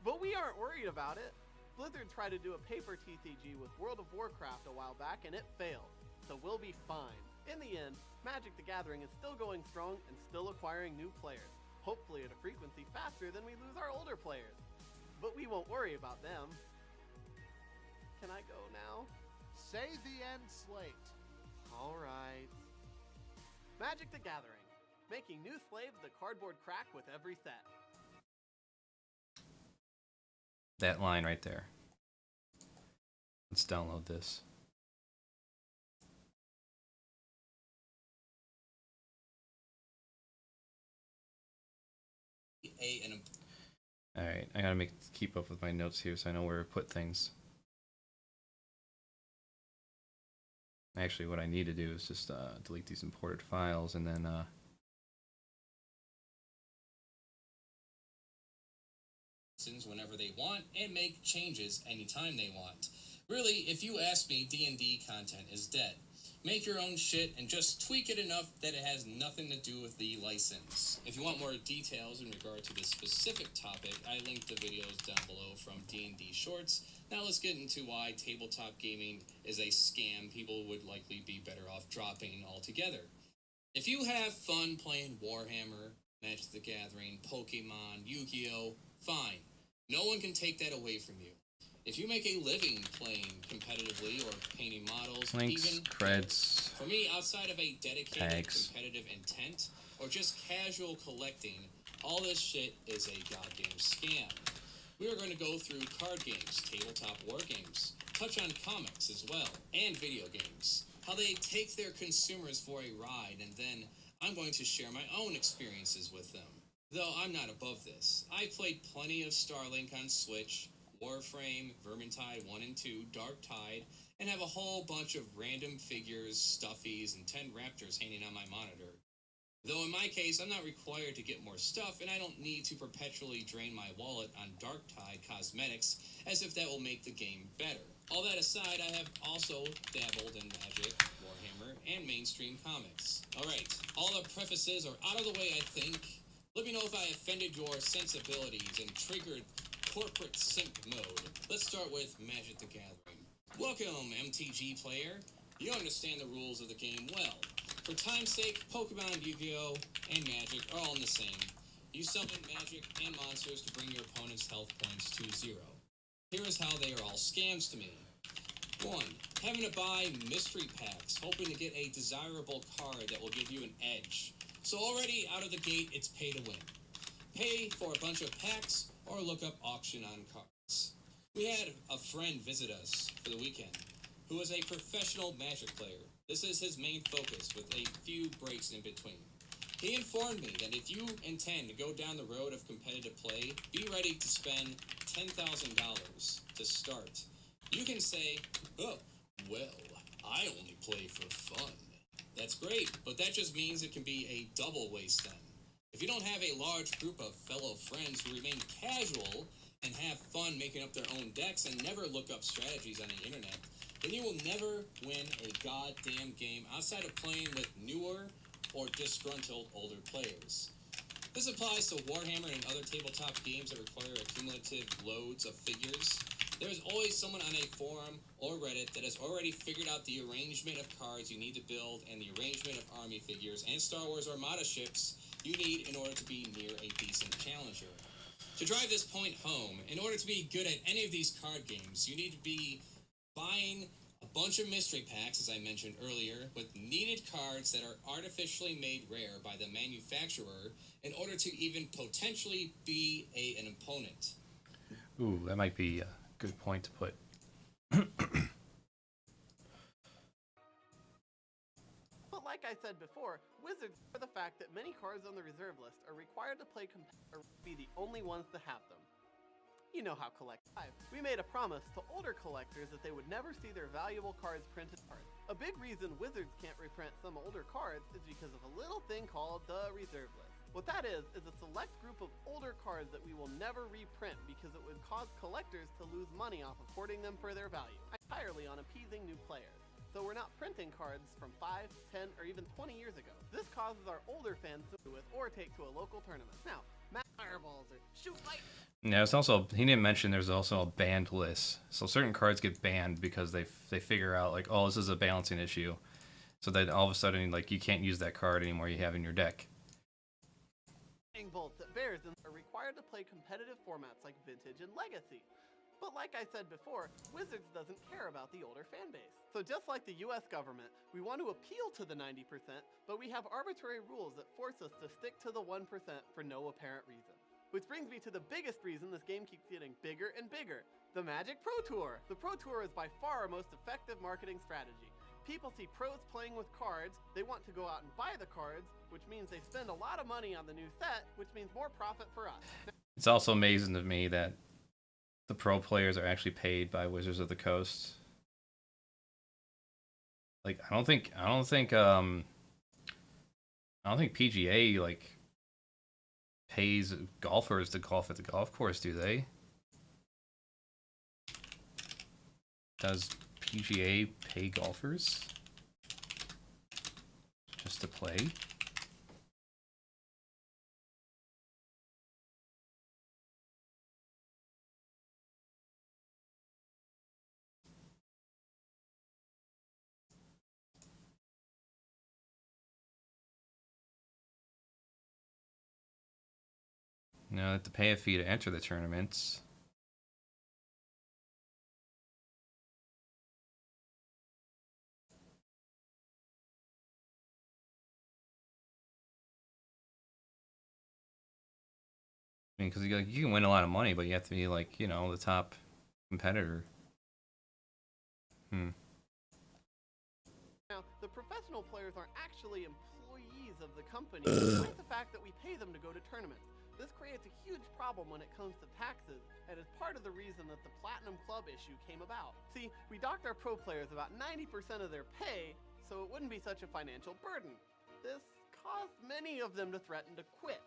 But we aren't worried about it. Blizzard tried to do a paper TCG with World of Warcraft a while back, and it failed, so we'll be fine. In the end, Magic the Gathering is still going strong and still acquiring new players. Hopefully at a frequency faster than we lose our older players. But we won't worry about them. Can I go now? Say the end slate. Alright. Magic the Gathering. Making new slaves the cardboard crack with every set. That line right there. Let's download this. Alright, I gotta keep up with my notes here so I know where to put things. Actually, what I need to do is just delete these imported files and then whenever they want and make changes anytime they want. Really, if you ask me, D&D content is dead. Make your own shit and just tweak it enough that it has nothing to do with the license. If you want more details in regard to this specific topic, I linked the videos down below from D&D Shorts. Now let's get into why tabletop gaming is a scam people would likely be better off dropping altogether. If you have fun playing Warhammer, Magic the Gathering, Pokemon, Yu-Gi-Oh!, fine. No one can take that away from you. If you make a living playing competitively or painting models, links, even creds, for me, outside of a dedicated tags, competitive intent or just casual collecting, all this shit is a goddamn scam. We are going to go through card games, tabletop war games, touch on comics as well, and video games, how they take their consumers for a ride, and then I'm going to share my own experiences with them. Though I'm not above this. I played plenty of Starlink on Switch, Warframe, Vermintide 1 and 2, Dark Tide, and have a whole bunch of random figures, stuffies, and 10 raptors hanging on my monitor. Though in my case, I'm not required to get more stuff, and I don't need to perpetually drain my wallet on Dark Tide cosmetics, as if that will make the game better. All that aside, I have also dabbled in Magic, Warhammer, and mainstream comics. Alright, all the prefaces are out of the way, I think. Let me know if I offended your sensibilities and triggered corporate simp mode. Let's start with Magic the Gathering. Welcome, MTG player. You understand the rules of the game well. For time's sake, Pokemon, Yu-Gi-Oh!, and Magic are all in the same. You summon Magic and monsters to bring your opponent's health points to 0. Here is how they are all scams to me. 1. Having to buy mystery packs, hoping to get a desirable card that will give you an edge. So already out of the gate, it's pay to win. Pay for a bunch of packs, or look up auction on cards. We had a friend visit us for the weekend, who is a professional Magic player. This is his main focus, with a few breaks in between. He informed me that if you intend to go down the road of competitive play, be ready to spend $10,000 to start. You can say, oh, well, I only play for fun. That's great, but that just means it can be a double waste then. If you don't have a large group of fellow friends who remain casual and have fun making up their own decks and never look up strategies on the internet, then you will never win a goddamn game outside of playing with newer or disgruntled older players. This applies to Warhammer and other tabletop games that require accumulative loads of figures. There's always someone on a forum or Reddit that has already figured out the arrangement of cards you need to build and the arrangement of army figures and Star Wars Armada ships you need in order to be near a decent challenger. To drive this point home, in order to be good at any of these card games, you need to be buying a bunch of mystery packs, as I mentioned earlier, with needed cards that are artificially made rare by the manufacturer in order to even potentially be an opponent. Ooh, that might be a good point to put. But like I said before, Wizards, for the fact that many cards on the reserve list are required to play or be the only ones to have them. You know how we made a promise to older collectors that they would never see their valuable cards printed. A big reason Wizards can't reprint some older cards is because of a little thing called the reserve list. What that is a select group of older cards that we will never reprint because it would cause collectors to lose money off of hoarding them for their value, entirely on appeasing new players. So we're not printing cards from 5, 10, or even 20 years ago. This causes our older fans to do with or take to a local tournament. Now, fireballs or shoot light. Yeah, it's also, he didn't mention there's also a banned list. So certain cards get banned because they figure out like, oh, this is a balancing issue. So then all of a sudden, like, you can't use that card anymore you have in your deck. Bolts that bears are required to play competitive formats like Vintage and Legacy. But like I said before, Wizards doesn't care about the older fan base. So just like the US government, we want to appeal to the 90%, but we have arbitrary rules that force us to stick to the 1% for no apparent reason. Which brings me to the biggest reason this game keeps getting bigger and bigger, the Magic Pro Tour. The Pro Tour is by far our most effective marketing strategy. People see pros playing with cards, they want to go out and buy the cards, which means they spend a lot of money on the new set, which means more profit for us. It's also amazing to me that the pro players are actually paid by Wizards of the Coast. Like, I don't think PGA like pays golfers to golf at the golf course, do they? Does PGA pay golfers just to play? No, they have to pay a fee to enter the tournaments. I mean, because you can win a lot of money, but you have to be like, you know, the top competitor. Now, the professional players aren't actually employees of the company, despite the fact that we pay them to go to tournaments. This creates a huge problem when it comes to taxes, and is part of the reason that the Platinum Club issue came about. See, we docked our pro players about 90% of their pay, so it wouldn't be such a financial burden. This caused many of them to threaten to quit,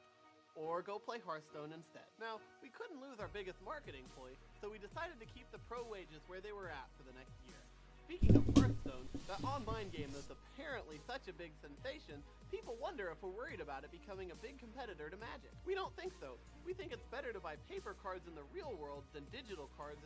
or go play Hearthstone instead. Now, we couldn't lose our biggest marketing ploy, so we decided to keep the pro wages where they were at for the next year. Speaking of Hearthstone, that online game that's apparently such a big sensation, people wonder if we're worried about it becoming a big competitor to Magic. We don't think so. We think it's better to buy paper cards in the real world than digital cards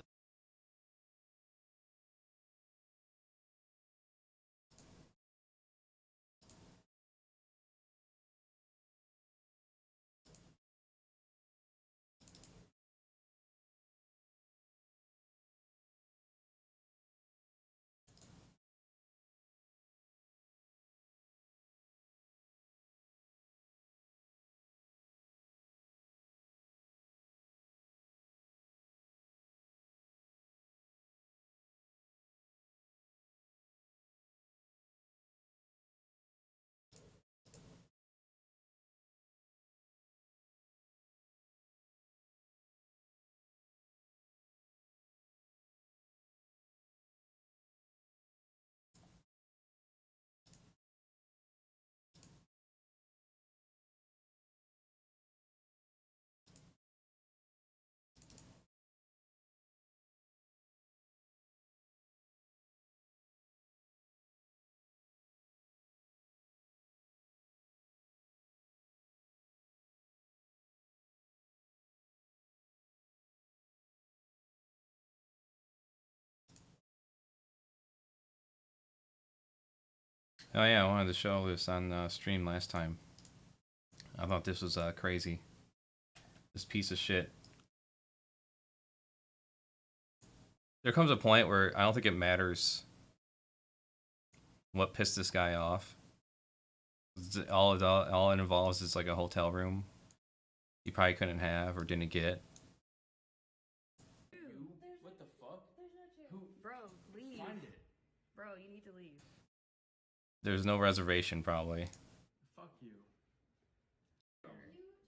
Oh yeah, I wanted to show this on stream last time. I thought this was crazy. This piece of shit. There comes a point where I don't think it matters what pissed this guy off. All it involves is like a hotel room you probably couldn't have or didn't get. What the fuck? Who? Bro, leave. Find it. Bro, you need to leave. There's no reservation probably. Fuck you.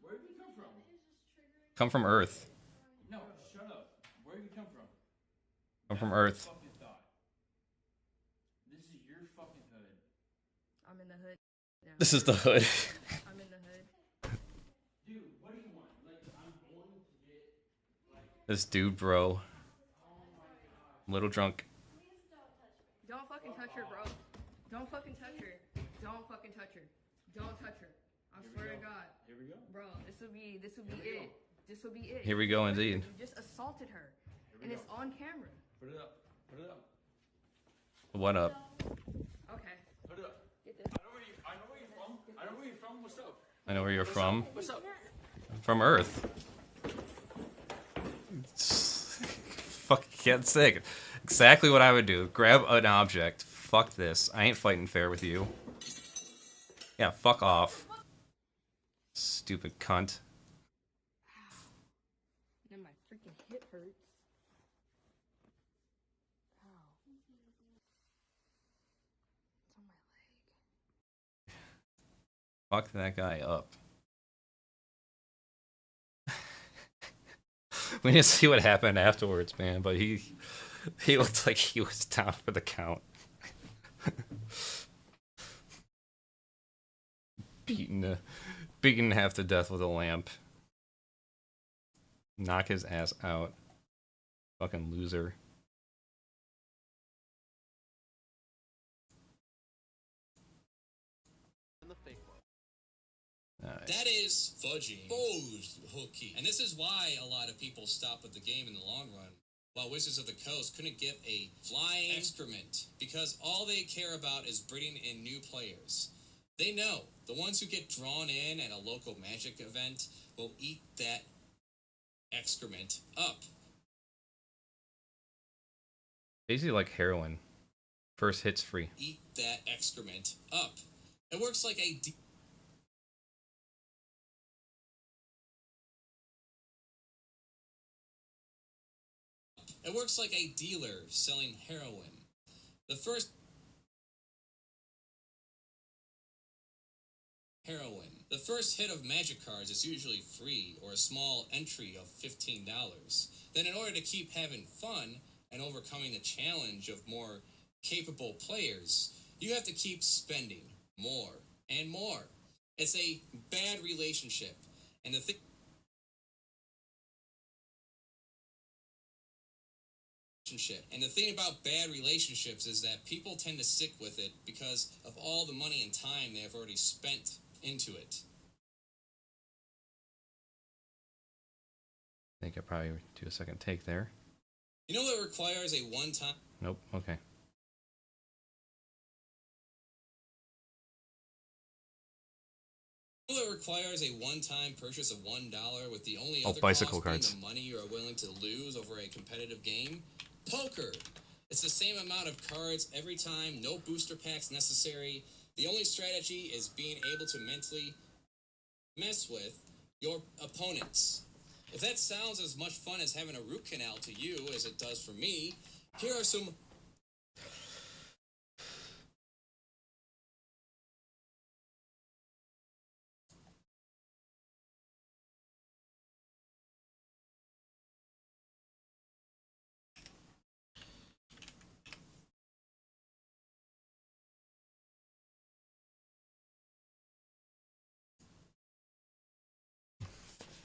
Where did you come from? Come from Earth. No, shut up. Where did you come from? Come from Earth. Fucking thought. This is your fucking hood. I'm in the hood. now. This is the hood. I'm in the hood. Dude, what do you want? Like, I'm going to get, like... This dude, bro. I'm a little drunk. Don't fucking touch her, bro. Don't fucking touch her. Don't fucking touch her. Don't touch her. I swear to God. Here we go. Bro, this will be it. This will be it. Here we go, indeed. You just assaulted her. And it's on camera. Put it up. Put it up. What up? Okay. Put it up. Get this. I know where you're from. I know where you're from. What's up? I know where you're from. What's up? From Earth. Fuck, can't say it. Exactly what I would do. Grab an object. Fuck this. I ain't fighting fair with you. Yeah, fuck off. Stupid cunt. And my freaking hip hurts. Ow. It's on my leg. Fuck that guy up. We didn't see what happened afterwards, man, but he looked like he was down for the count. Beaten half to death with a lamp. Knock his ass out. Fucking loser. That is fudging. Hooky. And this is why a lot of people stop with the game in the long run. While Wizards of the Coast couldn't give a flying excrement, because all they care about is bringing in new players. They know the ones who get drawn in at a local Magic event will eat that excrement up. Basically like heroin. First hit's free. Eat that excrement up. It works like a It works like a dealer selling heroin. The first hit of Magic cards is usually free or a small entry of $15. Then in order to keep having fun and overcoming the challenge of more capable players, you have to keep spending more and more. It's a bad relationship. And the thing about bad relationships is that people tend to stick with it because of all the money and time they have already spent into it. I think I probably do a second take there. You know what requires a one-time... Nope, okay. You know what requires a one-time purchase of $1 with the only Oh, other bicycle cost being cards. the money you are willing to lose over a competitive game? Poker. It's the same amount of cards every time, no booster packs necessary. The only strategy is being able to mentally mess with your opponents. If that sounds as much fun as having a root canal to you as it does for me, here are some...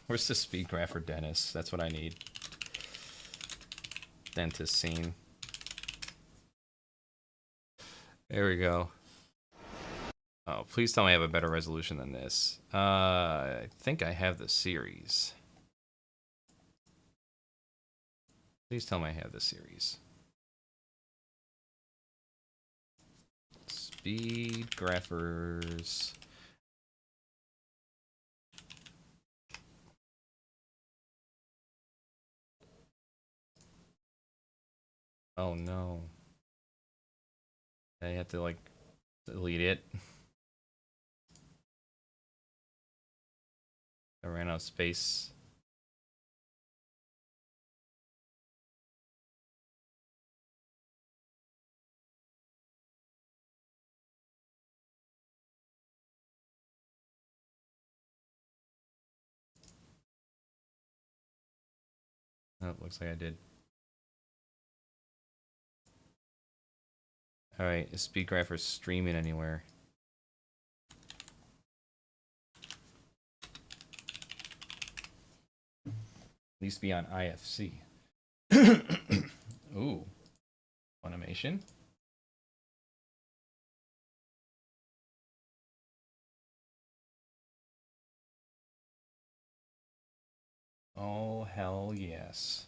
Where's the speed graph for Dennis? That's what I need. Dentist scene. There we go. Oh, please tell me I have a better resolution than this. I think I have the series. Please tell me I have the series. speed graphers. Oh no. I have to like delete it. I ran out of space. Oh, it looks like I did. Alright, is Speedgrapher streaming anywhere? At least be on IFC. Ooh. Funimation? Oh, hell yes.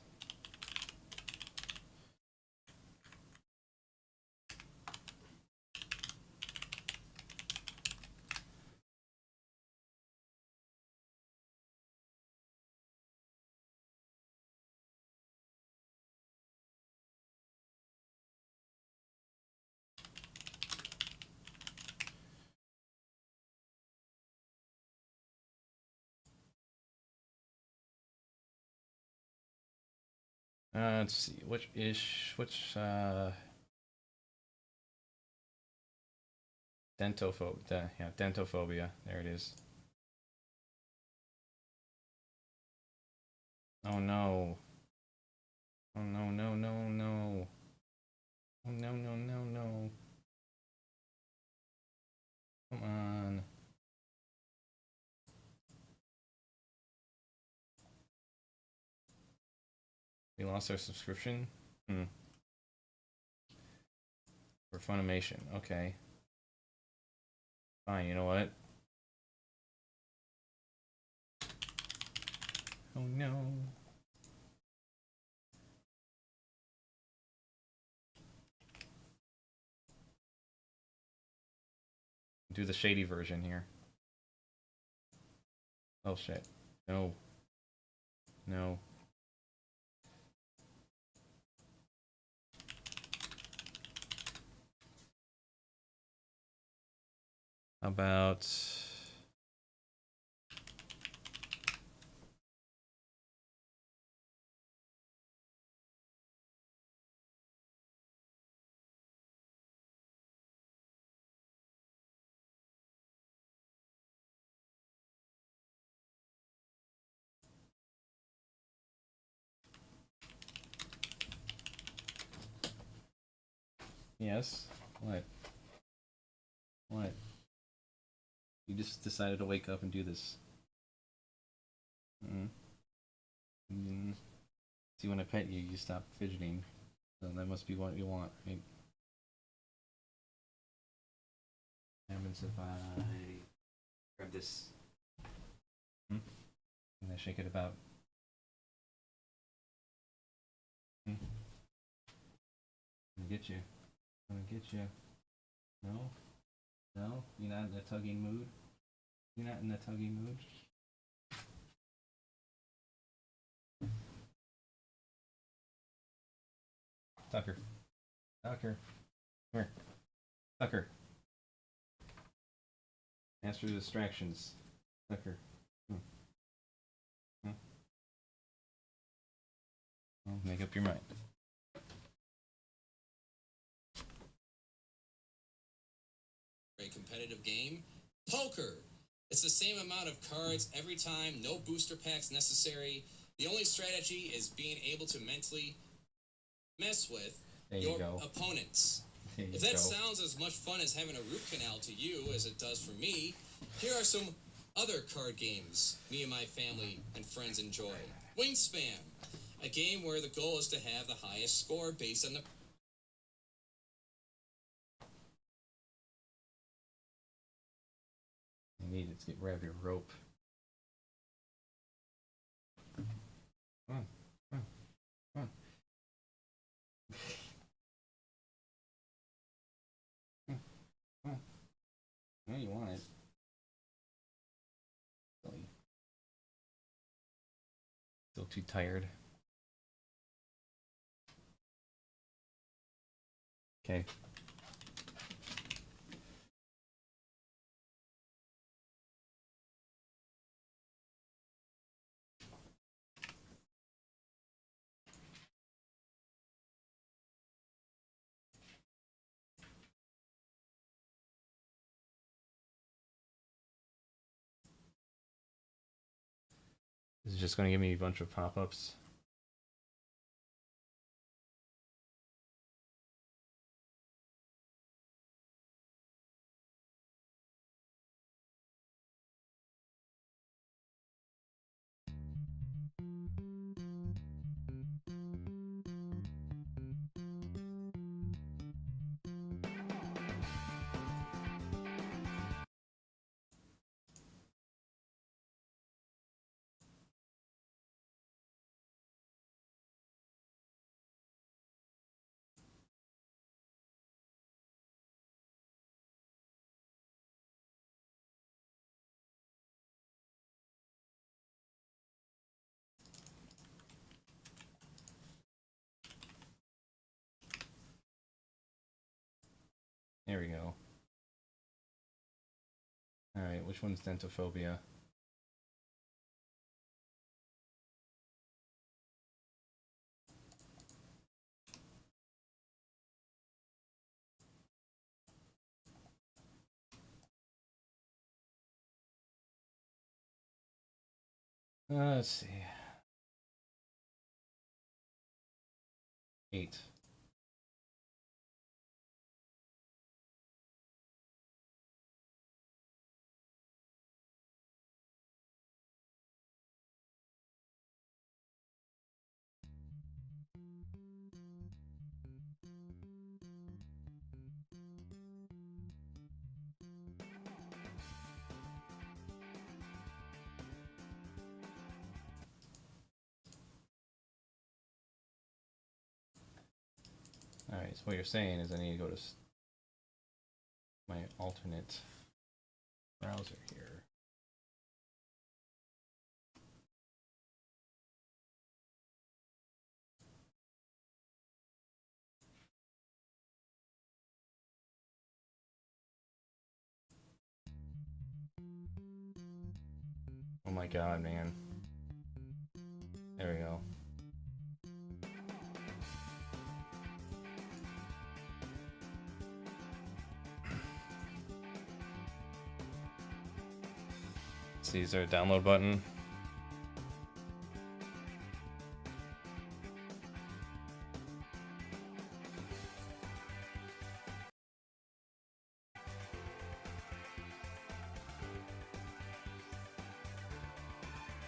Let's see, which dentophobia, yeah, dentophobia, there it is. Oh no. Oh no, no, no, no. Oh no, no, no, no. Come on. We lost our subscription? For Funimation, okay. Fine, you know what? Oh no. Do the shady version here. Oh shit. No. No. How about... Yes? What? What? You just decided to wake up and do this. See, when I pet you, you stop fidgeting. So that must be what you want, right? What happens if I grab this? And I shake it about. I'm gonna get you. I'm gonna get you. No? No? You're not in the tugging mood? You're not in the tugging mood? Tucker. Tucker. Come here. Tucker. Master distractions. Tucker. Well, make up your mind. A competitive game? Poker! It's the same amount of cards every time, no booster packs necessary. The only strategy is being able to mentally mess with your opponents. If that sounds as much fun as having a root canal to you as it does for me, here are some other card games me and my family and friends enjoy. Wingspan, a game where the goal is to have the highest score based on the... You need it to grab your rope. Come on, come on, come on. Come on, you want it. Really. Still too tired. Okay. This is just going to give me a bunch of pop-ups. There we go. Alright, which one's dentophobia? Let's see. 8. Alright, so what you're saying is I need to go to my alternate browser here. Oh my god, man. There we go. See, is there a download button?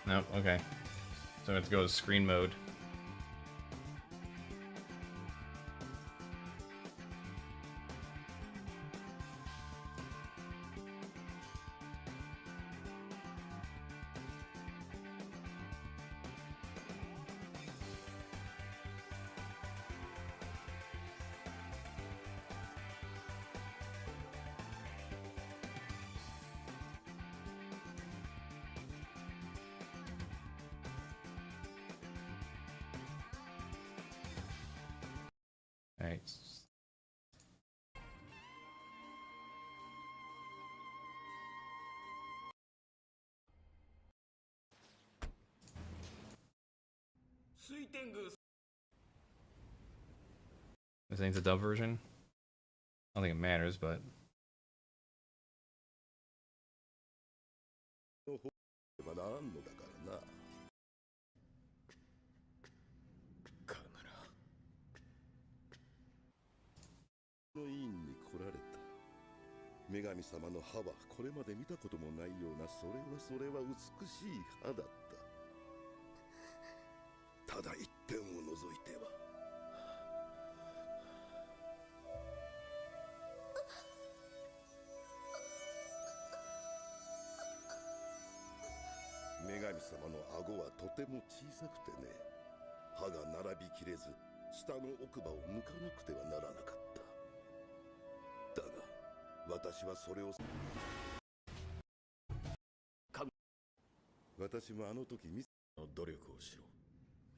Nope, okay. So I have to go to screen mode. Alright. I think it's a dub version. I don't think it matters, but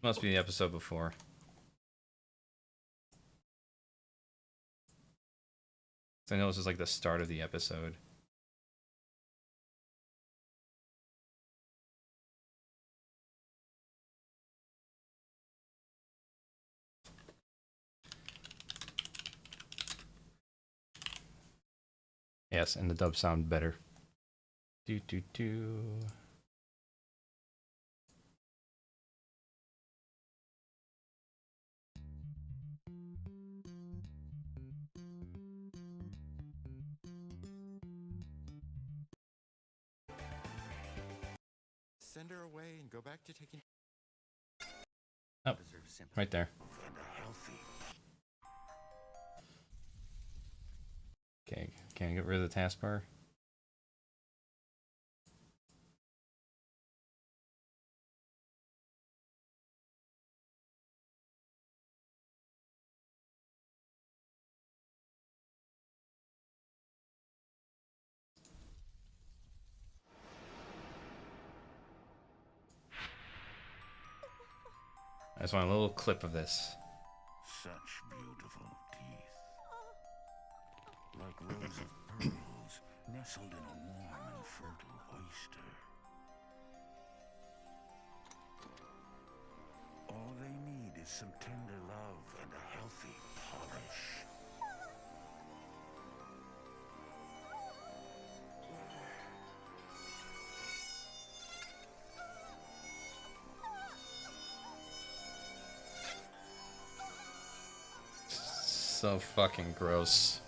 Must be the episode before. I know this is like the start of the episode. Yes, and the dub sound better. Do do do. Send her away and go back to taking. Oh, right there. Okay, can I get rid of the taskbar? I just want a little clip of this. Such beautiful teeth. Like rows of pearls nestled in a warm and fertile oyster. All they need is some tender love and a healthy polish. So fucking gross.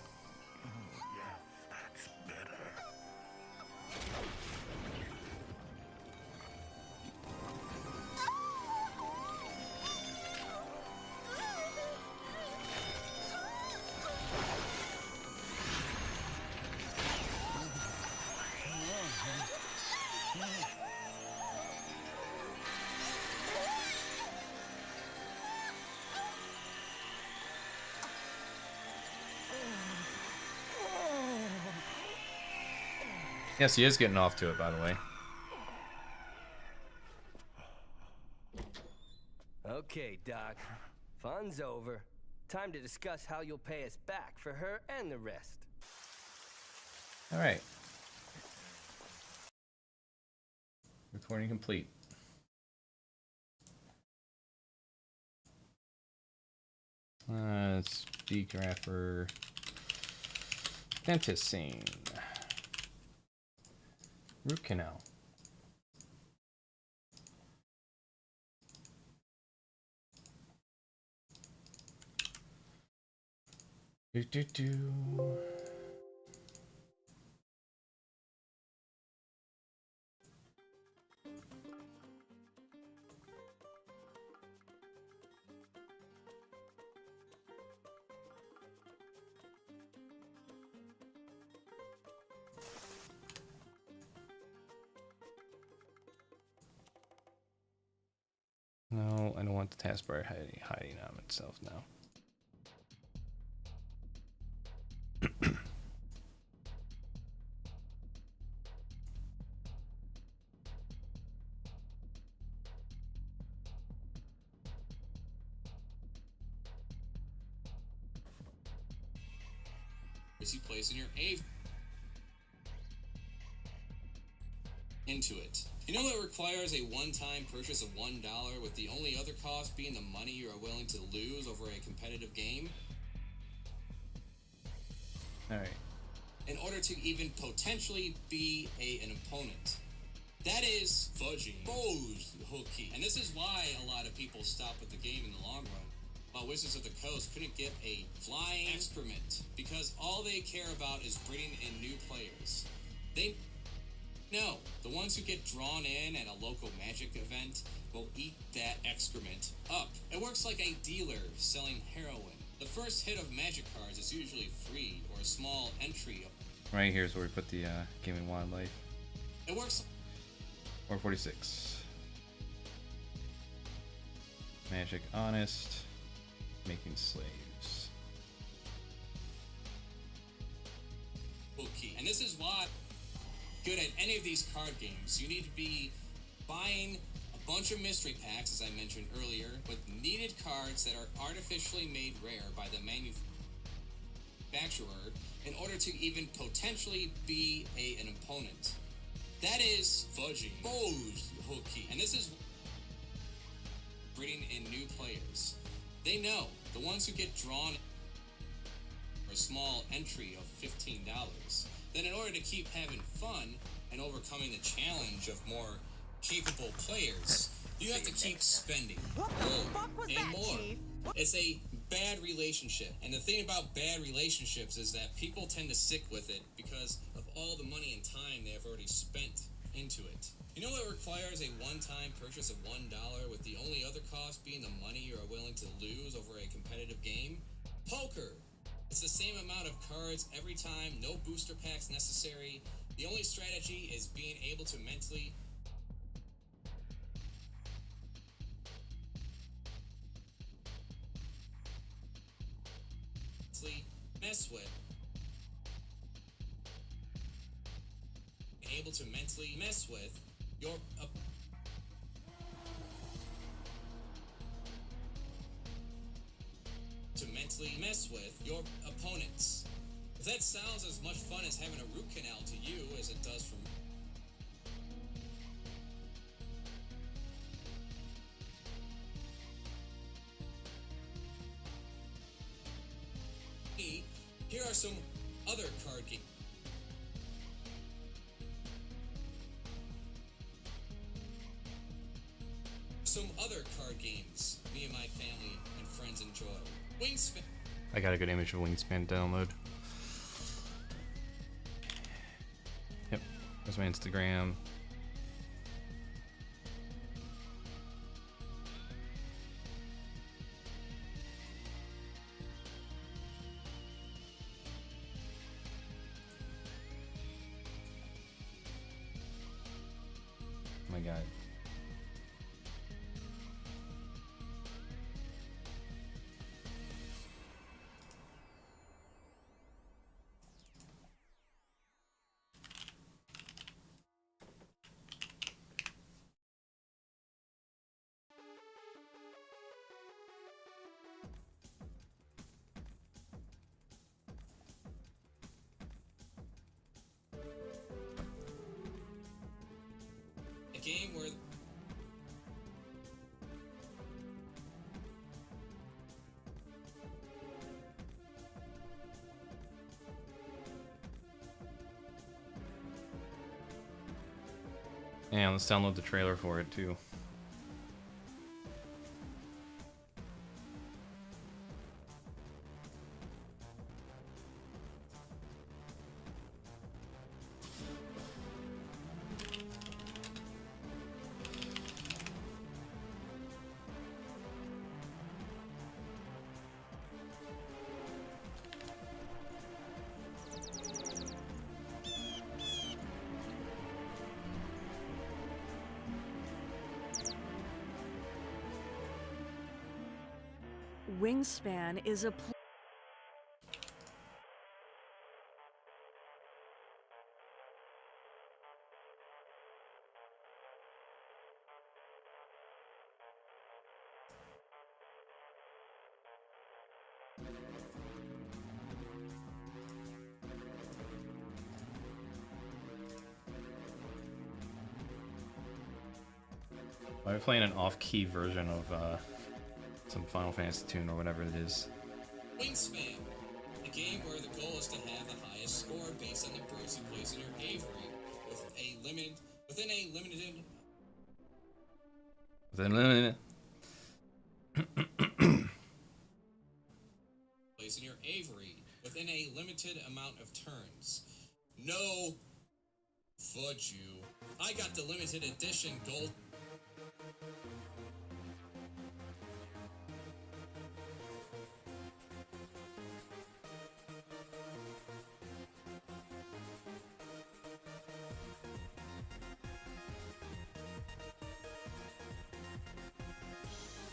Yes, he is getting off to it, by the way. Okay, Doc. Fun's over. Time to discuss how you'll pay us back for her and the rest. All right. Recording complete. Speak rapper. Dentist scene. Root canal. Do do do. No, I don't want the taskbar hiding on itself now. You place in your A into it. You know it requires a one-time purchase of $1, with the only other cost being the money you are willing to lose over a competitive game? Alright. In order to even potentially be an opponent. That is fudging. Hooky. And this is why a lot of people stop with the game in the long run. While Wizards of the Coast couldn't get a flying excrement, because all they care about is bringing in new players. No, the ones who get drawn in at a local Magic event will eat that excrement up. It works like a dealer selling heroin. The first hit of Magic cards is usually free or a small entry. Right here's where we put the Game and Wildlife. It works. 446. Magic Honest. Making slaves. And this is why good at any of these card games, you need to be buying a bunch of mystery packs, as I mentioned earlier, with needed cards that are artificially made rare by the manufacturer in order to even potentially be an opponent. That is fudging. Hooky. And this is breeding in new players. They know the ones who get drawn for a small entry of $15. Then in order to keep having fun and overcoming the challenge of more capable players, you have to keep spending more and more. It's a bad relationship. And the thing about bad relationships is that people tend to stick with it because of all the money and time they have already spent into it. You know what requires a one-time purchase of $1 with the only other cost being the money you are willing to lose over a competitive game? Poker! It's the same amount of cards every time, no booster packs necessary. The only strategy is being able to mentally mess with. Able to mentally mess with your opponents. If that sounds as much fun as having a root canal to you as it does for me, here are some other card games. Some other card games me and my family and friends enjoy. Wingspan. I got a good image of Wingspan download. Yep, there's my Instagram. Oh my God. A game where And let's download the trailer for it too. Wingspan is a I'm playing an off-key version of some Final Fantasy tune or whatever it is. Wingspan, a game where the goal is to have the highest score based on the birds you place in your aviary within a limited place in your aviary within a limited amount of turns. No, fudge you. I got the limited edition gold.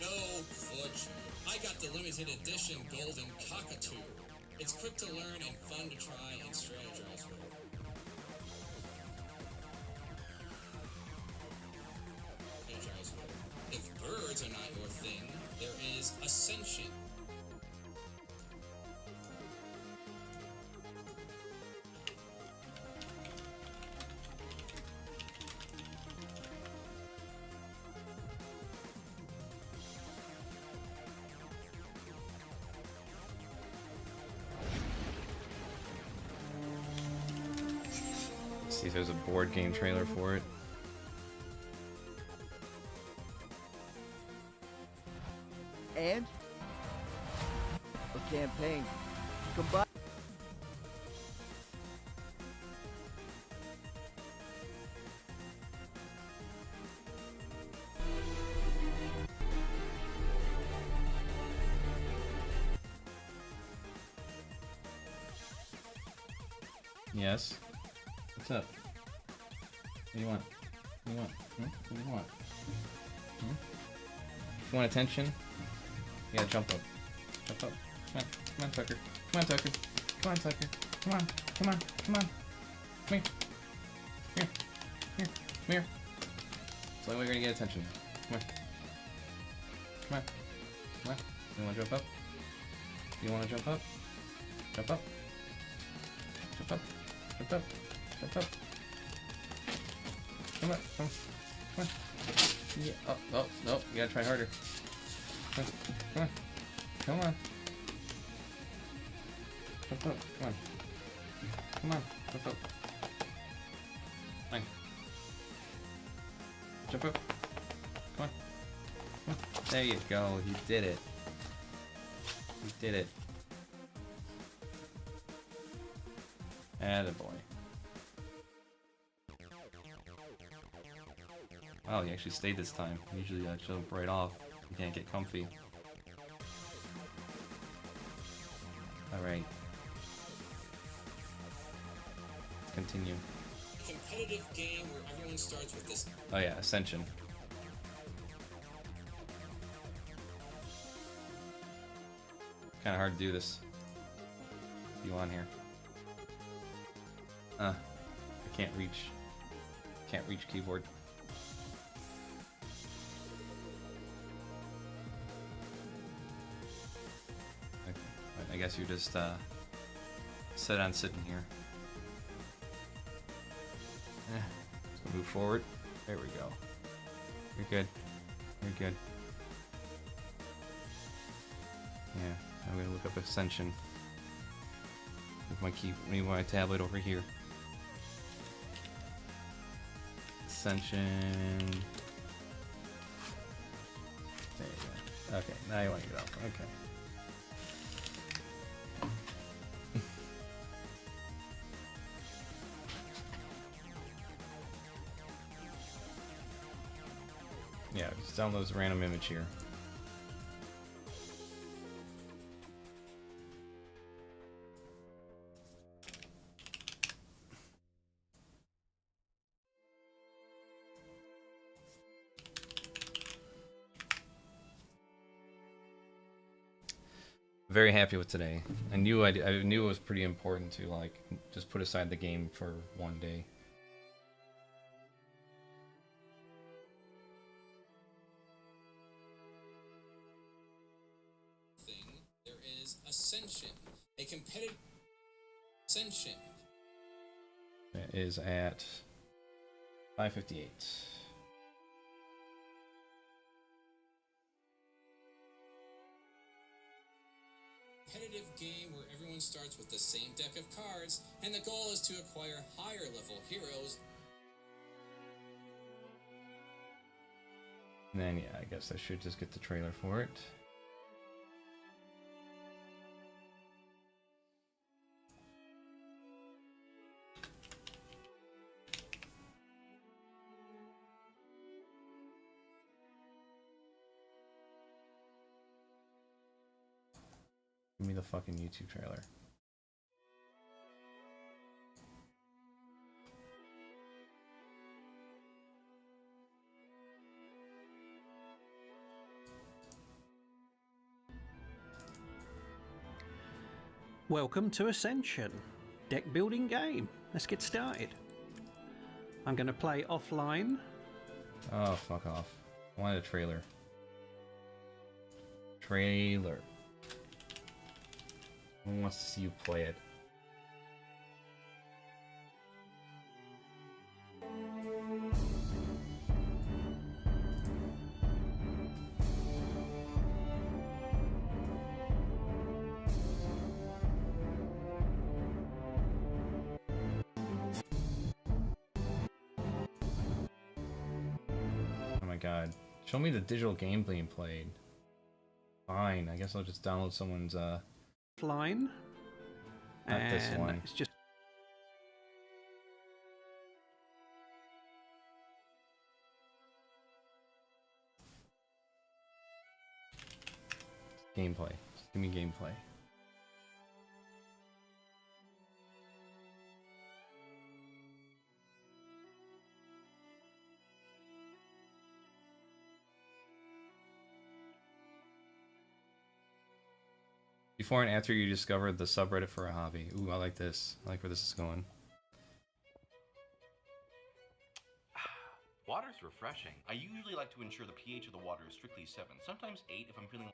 No, fudge. I got the limited edition golden cockatoo. It's quick to learn and fun to try and strategize with. cards are not your thing, there is Ascension. See if there's a board game trailer for it. And a campaign combined. Yes. What's up? What do you want? What do you want? Hmm? What do you want? Hmm? You want attention? Yeah, jump up. Jump up. Come on. Come on, Tucker. Come on, Tucker. Come on, Tucker. Come on. Come on. Come on. Come here. Here. Here. Come here. It's the only way we're gonna get attention. Come on. Come on. Come on. You wanna jump up? You wanna jump up? Jump up. Jump up. Jump up. Jump up. Come on. Come on. Come on. Yeah. Oh, oh, no. You gotta try harder. Come on. Come on. Come on. Jump up. Come on. Come on. Jump up. Fine. Jump up. Come on. Come on. There you go. You did it. You did it. Attaboy. Wow, you actually stayed this time. Usually I jump right off. You can't get comfy. Alright. Let's continue. A competitive game where everyone starts with this. Oh yeah, Ascension. Kinda hard to do this. You on here. I can't reach. Can't reach keyboard. Okay. I guess you just set on sitting here. Let's move forward. There we go. You're good. You're good. Yeah, I'm gonna look up Ascension. With my tablet over here. Ascension. There you go. Okay, now you want to get up. Okay. Yeah, just download this random image here. Very happy with today. I knew it was pretty important to like just put aside the game for one day. There is Ascension, a competitive Ascension. It is at 5:58. Competitive game where everyone starts with the same deck of cards, and the goal is to acquire higher level heroes. And then yeah, I guess I should just get the trailer for it. Give me the fucking YouTube trailer. Welcome to Ascension, deck building game. Let's get started. I'm going to play offline. Oh, fuck off. I wanted a trailer. Trailer. Who wants to see you play it? Oh my god. Show me the digital game being played. Fine, I guess I'll just download someone's Line. Not this And one. it's just gameplay. Just give me gameplay. Before and after you discovered the subreddit for a hobby. Ooh, I like this. I like where this is going. Water's refreshing. I usually like to ensure the pH of the water is strictly 7, sometimes 8 if I'm feeling...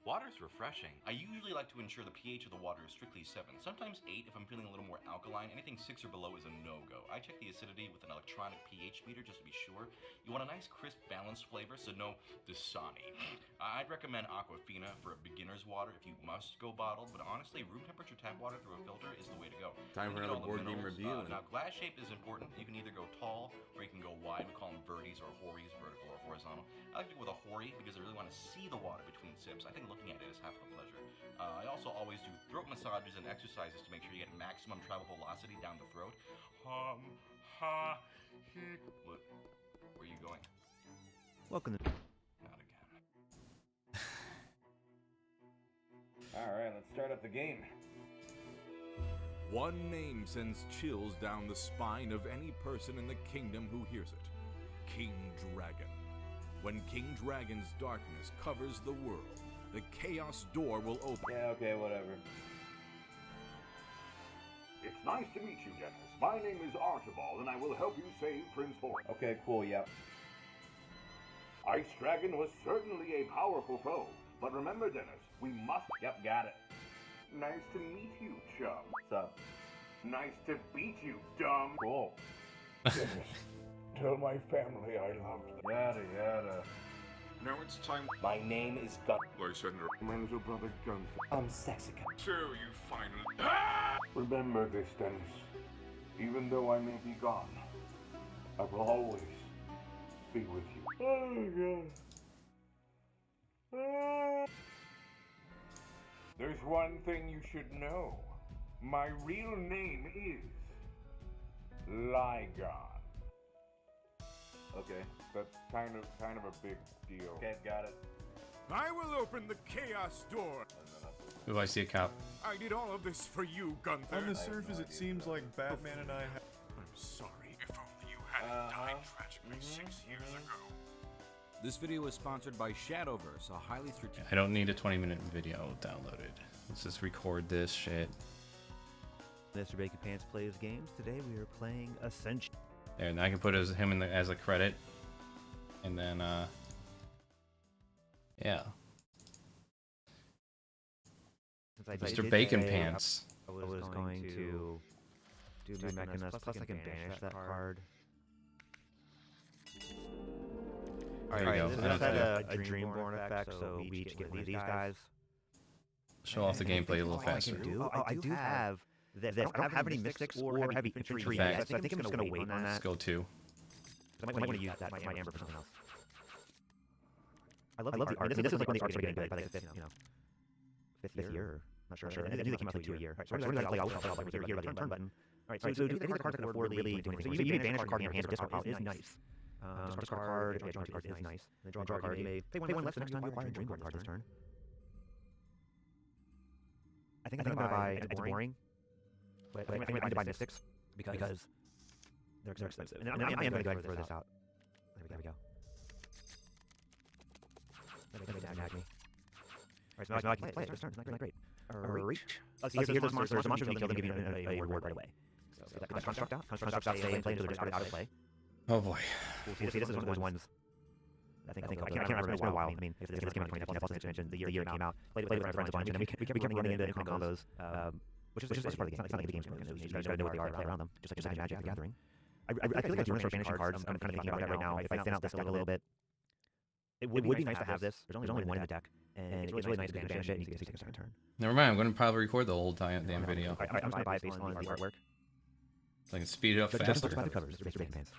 Water's refreshing. I usually like to ensure the pH of the water is strictly 7, sometimes 8 if I'm feeling a little more alkaline. Anything 6 or below is a no-go. I check the acidity with an electronic pH meter just to be sure. You want a nice, crisp, balanced flavor, so no Dasani. I'd recommend Aquafina for a beginner's water if you must go bottled, but honestly, room temperature tap water through a filter is the way to go. Time for You get another all the board game minerals. review. Now, glass shape is important. You can either go tall or you can go wide. We call them verties or hories, vertical or horizontal. I like to go with a hori because I really want to see the water between sips. I think looking at it is half the pleasure. I also always do throat massages and exercises to make sure you get maximum travel velocity down the throat. What? Where are you going? Welcome to... Not again. Alright, let's start up the game. One name sends chills down the spine of any person in the kingdom who hears it. King Dragon. When King Dragon's darkness covers the world, the Chaos Door will open. Yeah, okay, whatever. It's nice to meet you, Dennis. My name is Archibald, and I will help you save Prince Horin. Okay, cool, yep. Ice Dragon was certainly a powerful foe, but remember, Dennis, we must... Yep, got it. Nice to meet you, chum. What's up? Nice to beat you, dumb. Cool. Dennis, tell my family I loved them. Yada, yada. Now it's time... My name is Gun. Lysander. My little brother Gunther. I'm sexy. So you finally... Remember this, Dennis. Even though I may be gone, I will always be with you. Oh, God. There's one thing you should know. My real name is... Lygon. Okay. That's kind of a big deal. Okay, got it. I will open the Chaos Door. Ooh, I see a cop. I did all of this for you, Gunther. On the surface, it seems like Batman and I have... I'm sorry. If only you hadn't died tragically 6 years ago. This video is sponsored by Shadowverse, a highly strategic... I don't need a 20-minute video downloaded. Let's just record this shit. Mr. Bacon Pants Plays Games. Today we are playing Ascension. There, and I can put him as a credit. And then, yeah. Mr. Bacon Pants. I was going to do Mechanus, plus I can banish that card. Alright, this had a Dreamborn effect, so we each get one of these guys. Show off the gameplay a little faster. I do have this. I don't have any mystics or heavy infantry yet, so I think I'm just going to wait on that. Let's go 2. I might want to use that for my amber for something else. I love the art. This is like when the art's getting good, by like fifth year. Not sure. I knew they came out like 2 a year. So I was like, I'll was here by the turn button. Alright, so any of the cards that can afford really do anything. So you may banish a card in your hand, but discard card is nice. Discard card, draw 2 cards is nice. Then draw a card, you may pay one less the next time you acquire a Dreamborn card this turn. I think I'm gonna buy. It's boring, but I think I'm gonna buy Mystics because they're expensive. And I am gonna go ahead and throw this out. There we go. Let me me. Alright, so now I can play it this turn. Isn't that great? Reach. So here's those monsters. The monsters when you kill them give you a reward right away. So that construct out. Construct out, stay and play until they're discarded out of play. Oh boy. See, this is one of those ones I can't remember. It's been a while. I mean, if this came out in 2010, plus mentioned the year it came out, played with friends a bunch, and then we kept running into infinite combos, which is part of the game. It's not like the game's going to. You just gotta know what they are and play around them, just like Magic the Gathering. I feel like I do want to start banishing cards. I'm kind of thinking about it right now. If I thin out this deck a little bit, it would be nice to have this. There's only one in the deck, and it's really nice to banish it and you can take a second turn. Never mind, I'm going to probably record the whole damn video. I'm just going to buy it based on the artwork. So I can speed it up faster. Just buy the covers. Just make pants.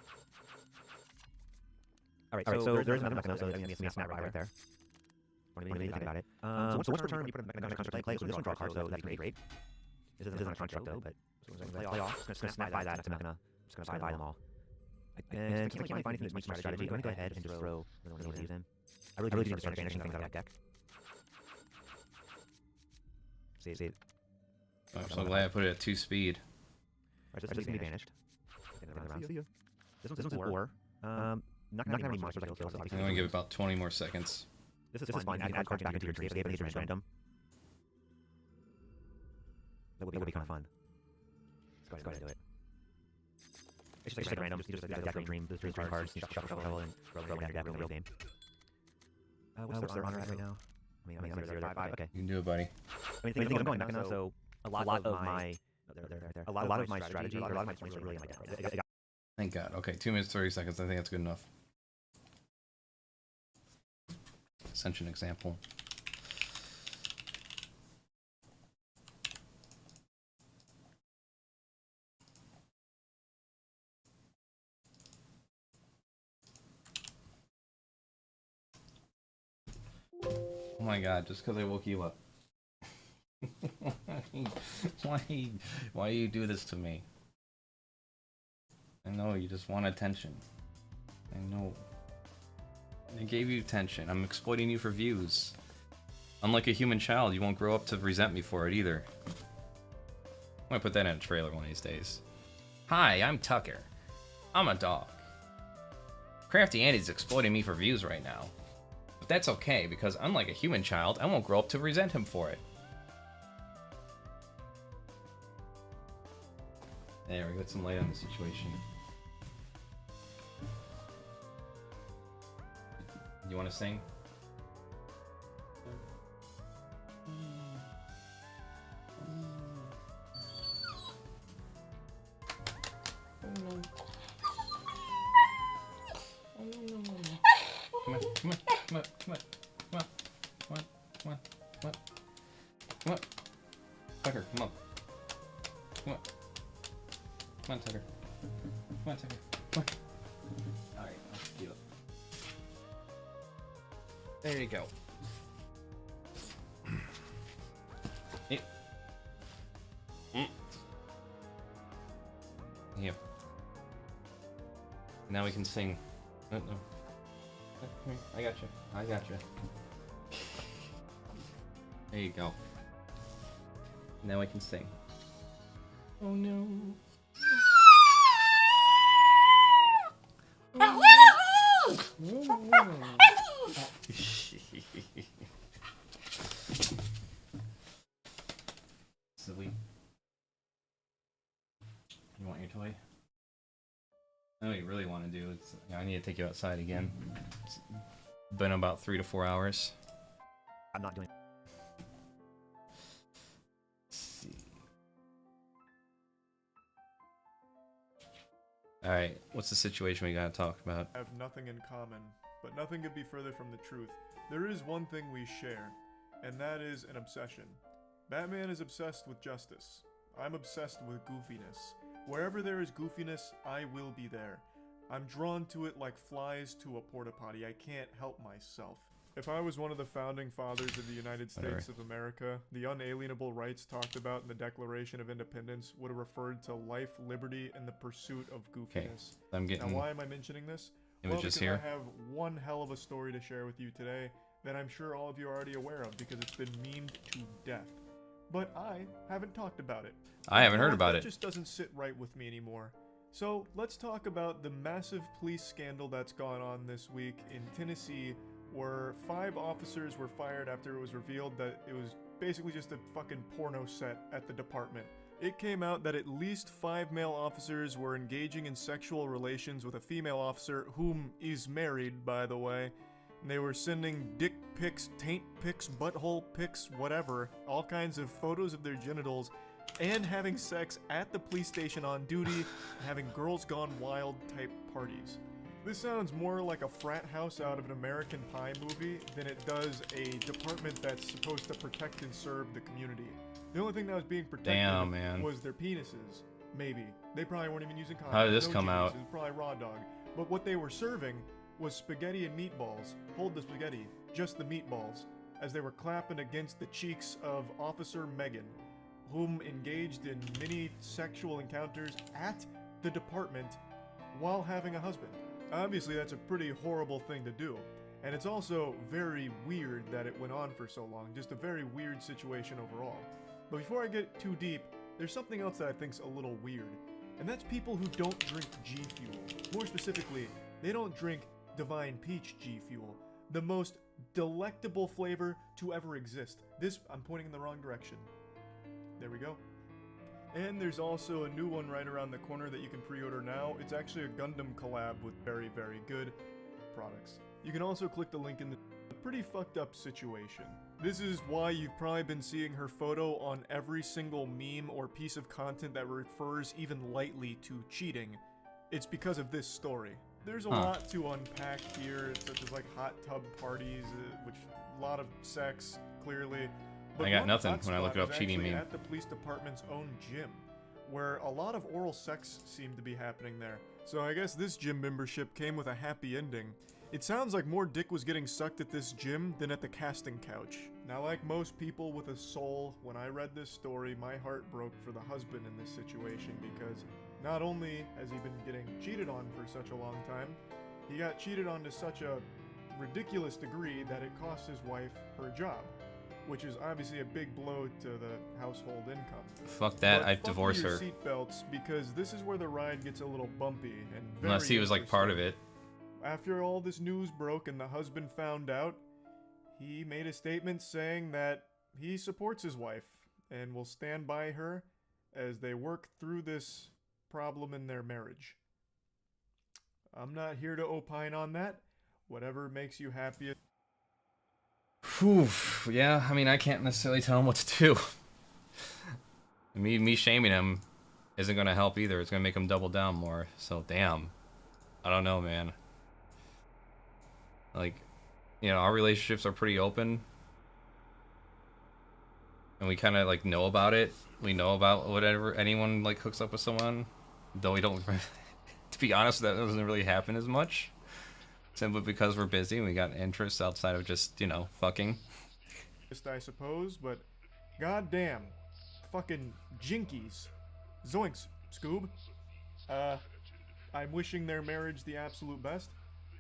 Alright, so there's another mechanism, so I'm going to snap right there. What do you think about it? So once per turn, when you put a mechanism construct in play, so this one draw a card, so that's great. This isn't a construct though, but play off. Just going to snap by that, I'm just going to buy them all. And since I can't find anything that meets my strategy, I'm going to go ahead and just throw one of these in. I really do need to start banishing things out of that deck. See. I'm so glad I put it at 2 speed. Alright, so this is going to be banished. This one's 4. Not gonna have any monsters I can kill, so I'm going to give it about 20 more seconds. This is fine. You can add cards back into your tree, so they have random. That would be kind of fun. Let's go ahead and do it. It's just like random. You just deck dream, the 3 cards, you shuffle, and throw back in the real game. What's their honor at right now? I mean, I'm at 0.5. Okay. You can do it, buddy. I mean, I'm going Mechana, so a lot of my strategy, a lot of my points are really in my deck. Thank God. Okay, 2 minutes 30 seconds. I think that's good enough. Ascension example. Oh my God! Just because I woke you up. Why you do this to me? I know you just want attention. I know. I gave you attention. I'm exploiting you for views. Unlike a human child, you won't grow up to resent me for it either. I'm gonna put that in a trailer one of these days. Hi, I'm Tucker. I'm a dog. Crafty Andy's exploiting me for views right now. But that's okay, because unlike a human child, I won't grow up to resent him for it. There, we got some light on the situation. You want to sing? Come on. Tucker, come on. Come on, Tucker. Come on, Tucker. Come on. Alright, I'll pick you up. There you go. Hey. Here. Now we can sing. No. I got you. There you go. Now I can sing. Oh no. Silly. You want your toy? I know what you really want to do. I need to take you outside again. It's been about 3 to 4 hours. I'm not doing. Alright, what's the situation we gotta talk about? Have nothing in common, but nothing could be further from the truth. There is one thing we share, and that is an obsession. Batman is obsessed with justice. I'm obsessed with goofiness. Wherever there is goofiness, I will be there. I'm drawn to it like flies to a porta potty. I can't help myself. If I was one of the founding fathers of the United States of America, the unalienable rights talked about in the Declaration of Independence would have referred to life, liberty, and the pursuit of goofiness. I'm getting now, why am I mentioning this? images well, because here. I have one hell of a story to share with you today that I'm sure all of you are already aware of because it's been memed to death. But I haven't talked about it. I haven't heard about it. It just doesn't sit right with me anymore. So let's talk about the massive police scandal that's gone on this week in Tennessee, where 5 officers were fired after it was revealed that it was basically just a fucking porno set at the department. It came out that at least 5 male officers were engaging in sexual relations with a female officer, whom is married, by the way, And they were sending dick pics, taint pics, butthole pics, whatever, all kinds of photos of their genitals, and having sex at the police station on duty, and having girls gone wild type parties. This sounds more like a frat house out of an American Pie movie than it does a department that's supposed to protect and serve the community. The only thing that was being protected was their penises. Maybe. They probably weren't even using condoms. How did this come out? It was probably raw dog. But what they were serving was spaghetti and meatballs. Hold the spaghetti, just the meatballs, as they were clapping against the cheeks of Officer Megan, whom engaged in many sexual encounters at the department while having a husband. Obviously, that's a pretty horrible thing to do. And it's also very weird that it went on for so long. Just a very weird situation overall. But before I get too deep, there's something else that I think's a little weird. And that's people who don't drink G Fuel. More specifically, they don't drink Divine Peach G Fuel. The most delectable flavor to ever exist. This, I'm pointing in the wrong direction. There we go. And there's also a new one right around the corner that you can pre-order now. It's actually a Gundam collab with very, very good products. You can also click the link in the pretty fucked up situation. This is why you've probably been seeing her photo on every single meme or piece of content that refers even lightly to cheating. It's because of this story. There's a lot to unpack here, such as like hot tub parties, which a lot of sex, clearly. But I got nothing when I look up cheating meme. At the police department's own gym, where a lot of oral sex seemed to be happening there. So I guess this gym membership came with a happy ending. It sounds like more dick was getting sucked at this gym than at the casting couch. Now, like most people with a soul, when I read this story, my heart broke for the husband in this situation because not only has he been getting cheated on for such a long time, he got cheated on to such a ridiculous degree that it cost his wife her job, which is obviously a big blow to the household income. Fuck that, But I'd divorce your her. Seatbelts, because this is where the ride gets a little bumpy and very Unless he was like part of it. After all this news broke and the husband found out, he made a statement saying that he supports his wife and will stand by her as they work through this problem in their marriage. I'm not here to opine on that. Whatever makes you happiest. Whew, yeah, I mean, I can't necessarily tell him what to do. Me shaming him isn't gonna help either. It's gonna make him double down more. So, damn. I don't know, man. Like, you know, our relationships are pretty open. And we kind of, like, know about it. We know about whatever anyone, like, hooks up with someone. Though we don't... to be honest, that doesn't really happen as much. Simply because we're busy and we got interests outside of just, you know, fucking. I suppose, but goddamn, fucking jinkies. Zoinks, Scoob. I'm wishing their marriage the absolute best.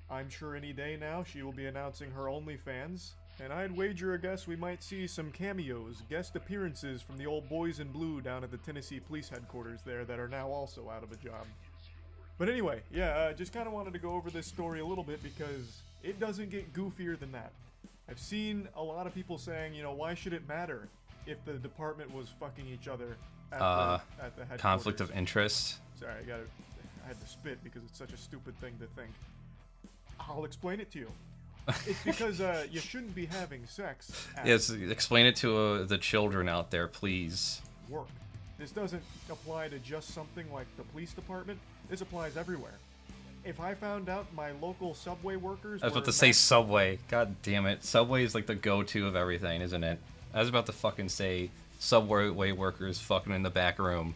I'm sure any day now she will be announcing her OnlyFans, and I'd wager a guess we might see some cameos, guest appearances from the old boys in blue down at the Tennessee police headquarters there that are now also out of a job. But anyway, yeah, just kind of wanted to go over this story a little bit because it doesn't get goofier than that. I've seen a lot of people saying, you know, why should it matter if the department was fucking each other at the headquarters? Conflict of interest. Sorry, I had to spit because it's such a stupid thing to think. I'll explain it to you. It's because you shouldn't be having sex at Yes, explain it to the children out there, please. work. This doesn't apply to just something like the police department. This applies everywhere. If I found out my local subway workers I was about to say Subway. God damn it. Subway is like the go-to of everything, isn't it? I was about to fucking say Subway workers fucking in the back room.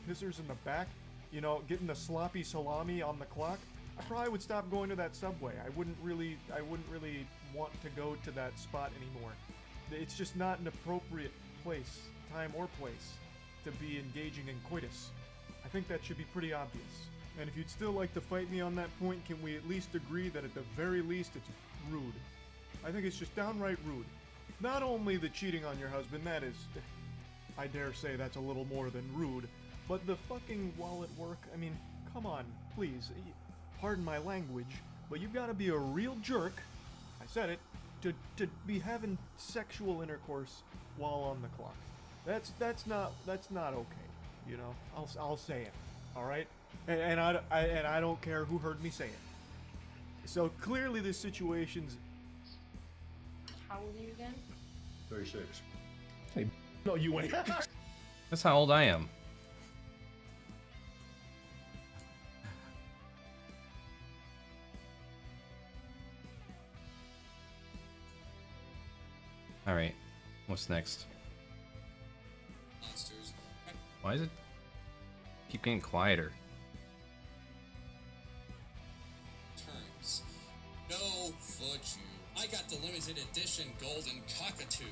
pissers in the back, you know, getting the sloppy salami on the clock, I probably would stop going to that Subway. I wouldn't really want to go to that spot anymore. It's just not an appropriate place, time or place, to be engaging in coitus. I think that should be pretty obvious. And if you'd still like to fight me on that point, can we at least agree that at the very least it's rude? I think it's just downright rude. Not only the cheating on your husband, that is, I dare say that's a little more than rude, but the fucking while at work, I mean, come on, please, pardon my language, but you've got to be a real jerk, I said it, to be having sexual intercourse while on the clock. That's not okay. You know, I'll say it. All right, and I don't care who heard me say it. So clearly the situation's... How old are you again? 36. Hey, no, you ain't. That's how old I am. Alright, what's next? Monsters. Why is it keep getting quieter? Turns. No foot you. I got the limited edition golden cockatoo.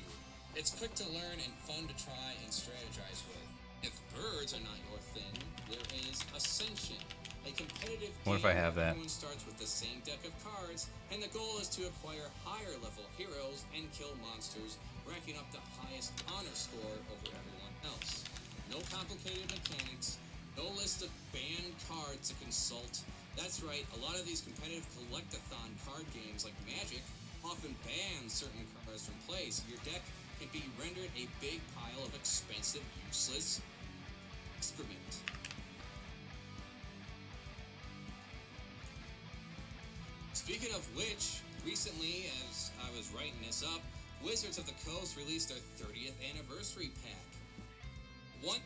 It's quick to learn and fun to try and strategize with. If birds are not your thing, there is Ascension, a competitive What if I have where that? everyone starts with the same deck of cards, and the goal is to acquire higher level heroes and kill monsters, racking up the highest honor score over everyone else. No complicated mechanics, no list of banned cards to consult. That's right, a lot of these competitive collectathon card games like Magic often ban certain cards from play, so your deck can be rendered a big pile of expensive, useless excrement. Speaking of which, recently, as I was writing this up, Wizards of the Coast released their 30th anniversary pack. One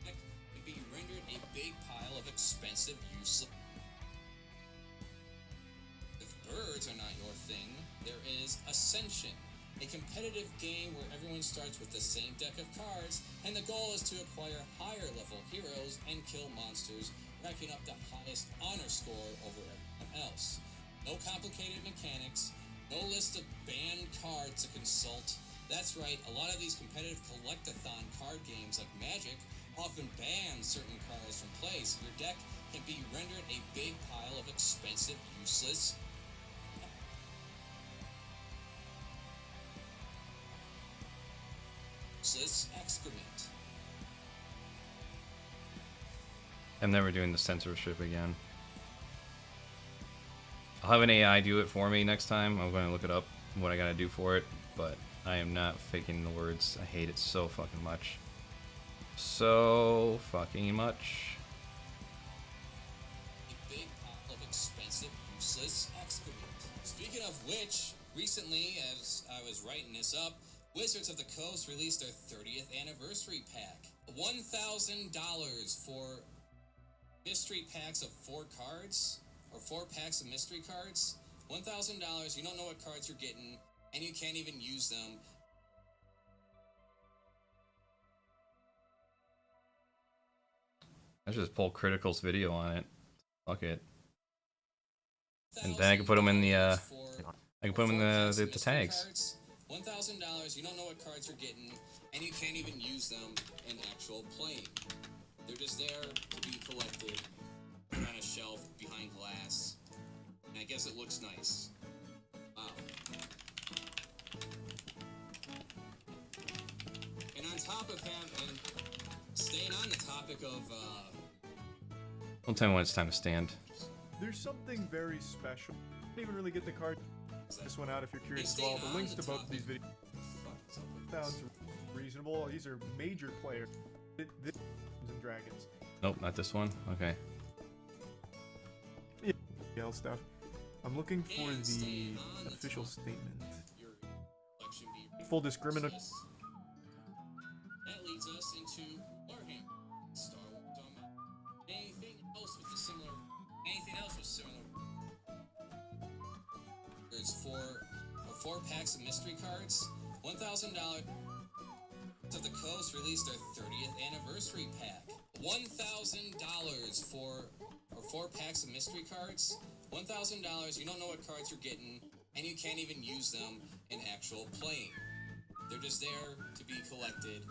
can be rendered a big pile of expensive, useless. If birds are not your thing, there is Ascension, a competitive game where everyone starts with the same deck of cards, and the goal is to acquire higher level heroes and kill monsters, racking up the highest honor score over everyone else. No complicated mechanics, no list of banned cards to consult. That's right, a lot of these competitive collectathon card games like Magic often ban certain cards from play, so your deck can be rendered a big pile of expensive, useless excrement. I'm never doing the censorship again. I'll have an AI do it for me next time. I'm going to look it up, what I gotta do for it, but I am not faking the words. I hate it so fucking much. So fucking much. A big pile of expensive, useless excrement. Speaking of which, recently, as I was writing this up, Wizards of the Coast released their 30th anniversary pack. $1,000 for mystery packs of 4 cards, or 4 packs of mystery cards. $1,000, you don't know what cards you're getting, and you can't even use them. I should just pull Critical's video on it. Fuck it. And then I can put them in the, I can put them in the tags. $1,000, you don't know what cards you're getting, and you can't even use them in actual playing. They're just there to be collected, put on a shelf behind glass, and I guess it looks nice. Wow. And on top of having, staying on the topic of, Don't tell me when it's time to stand. There's something very special. I didn't even really get the card. This one out if you're curious as well. The links to both of these videos sounds reasonable. These are major players. This and Dragons. Nope, not this one. Okay. Yeah, stuff. I'm looking for the official statement. Full discriminant. That leads us into Warhammer, Star Wars, anything else with similar. There's four packs of mystery cards. $1,000 of the Coast released their 30th anniversary pack. $1,000 for 4 packs of mystery cards. $1,000, you don't know what cards you're getting, and you can't even use them in actual playing. They're just there to be collected,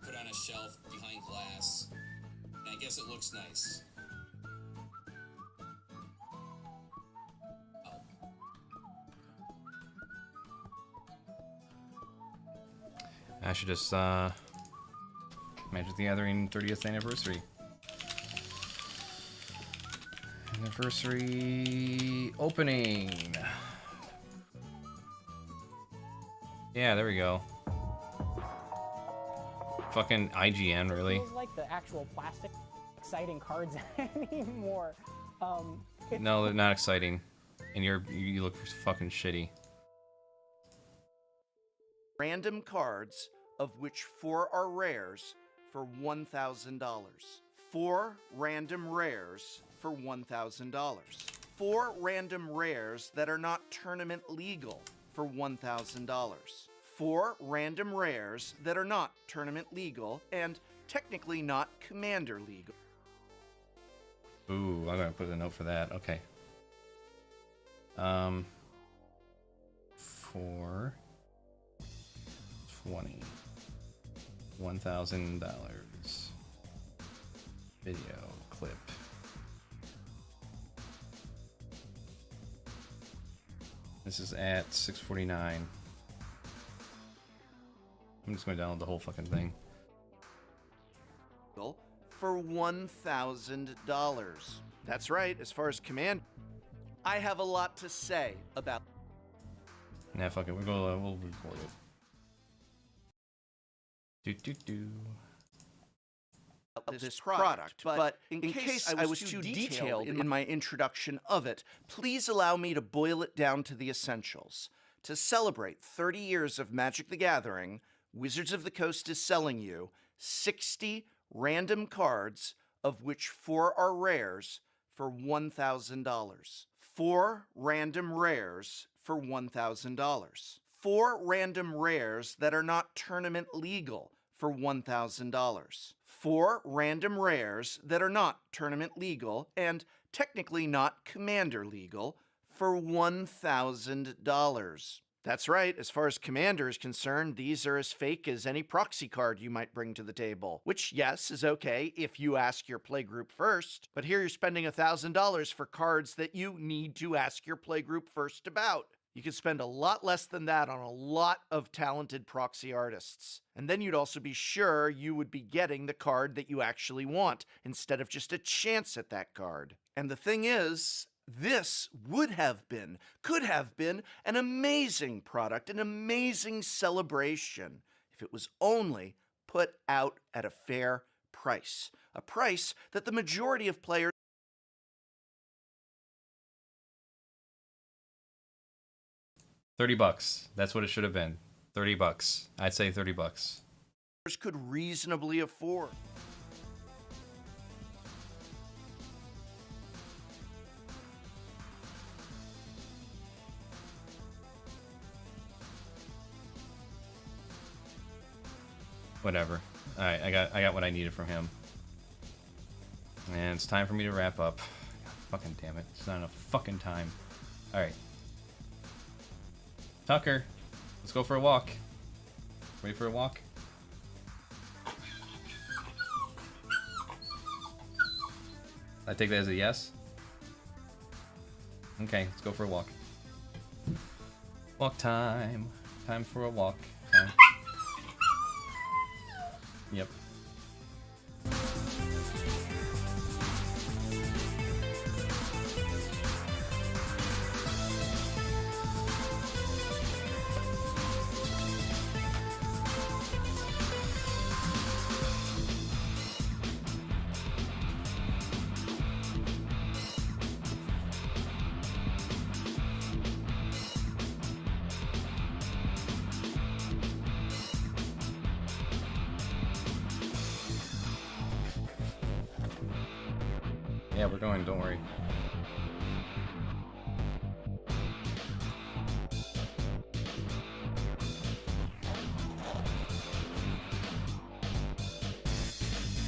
put on a shelf behind glass, and I guess it looks nice. I should just, Magic the Gathering 30th anniversary. Anniversary opening. Yeah, there we go. Fucking IGN, really? Feels like the actual plastic exciting cards anymore. No, they're not exciting. And you look fucking shitty. Random cards, of which 4 are rares, for $1,000. 4 random rares for $1,000. 4 random rares that are not tournament legal for $1,000. 4 random rares that are not tournament legal and technically not commander legal. Ooh, I'm gonna put a note for that. Okay. 4 20 $1,000 video clip. This is at 6:49. I'm just gonna download the whole fucking thing. For $1,000. That's right, as far as command, I have a lot to say about. Nah, fuck it. We'll record it. This product, but in case I was too detailed in my introduction of it, please allow me to boil it down to the essentials. To celebrate 30 years of Magic the Gathering, Wizards of the Coast is selling you 60 random cards, of which 4 are rares, for $1,000. 4 random rares for $1,000. 4 random rares that are not tournament legal for $1,000. 4 random rares that are not tournament legal and technically not commander legal for $1,000. That's right, as far as commander is concerned, these are as fake as any proxy card you might bring to the table. Which, yes, is okay if you ask your playgroup first, but here you're spending $1,000 for cards that you need to ask your playgroup first about. You could spend a lot less than that on a lot of talented proxy artists. And then you'd also be sure you would be getting the card that you actually want, instead of just a chance at that card. And the thing is, this would have been, could have been, an amazing product, an amazing celebration, if it was only put out at a fair price. A price that the majority of players $30. That's what it should have been. $30. I'd say $30. could reasonably afford. Whatever. Alright, I got what I needed from him. And it's time for me to wrap up. God, fucking damn it. It's not enough fucking time. Alright. Tucker, let's go for a walk. Ready for a walk? I take that as a yes? Okay, let's go for a walk. Walk time. Time for a walk. Time. Yep. Yeah, we're going, don't worry.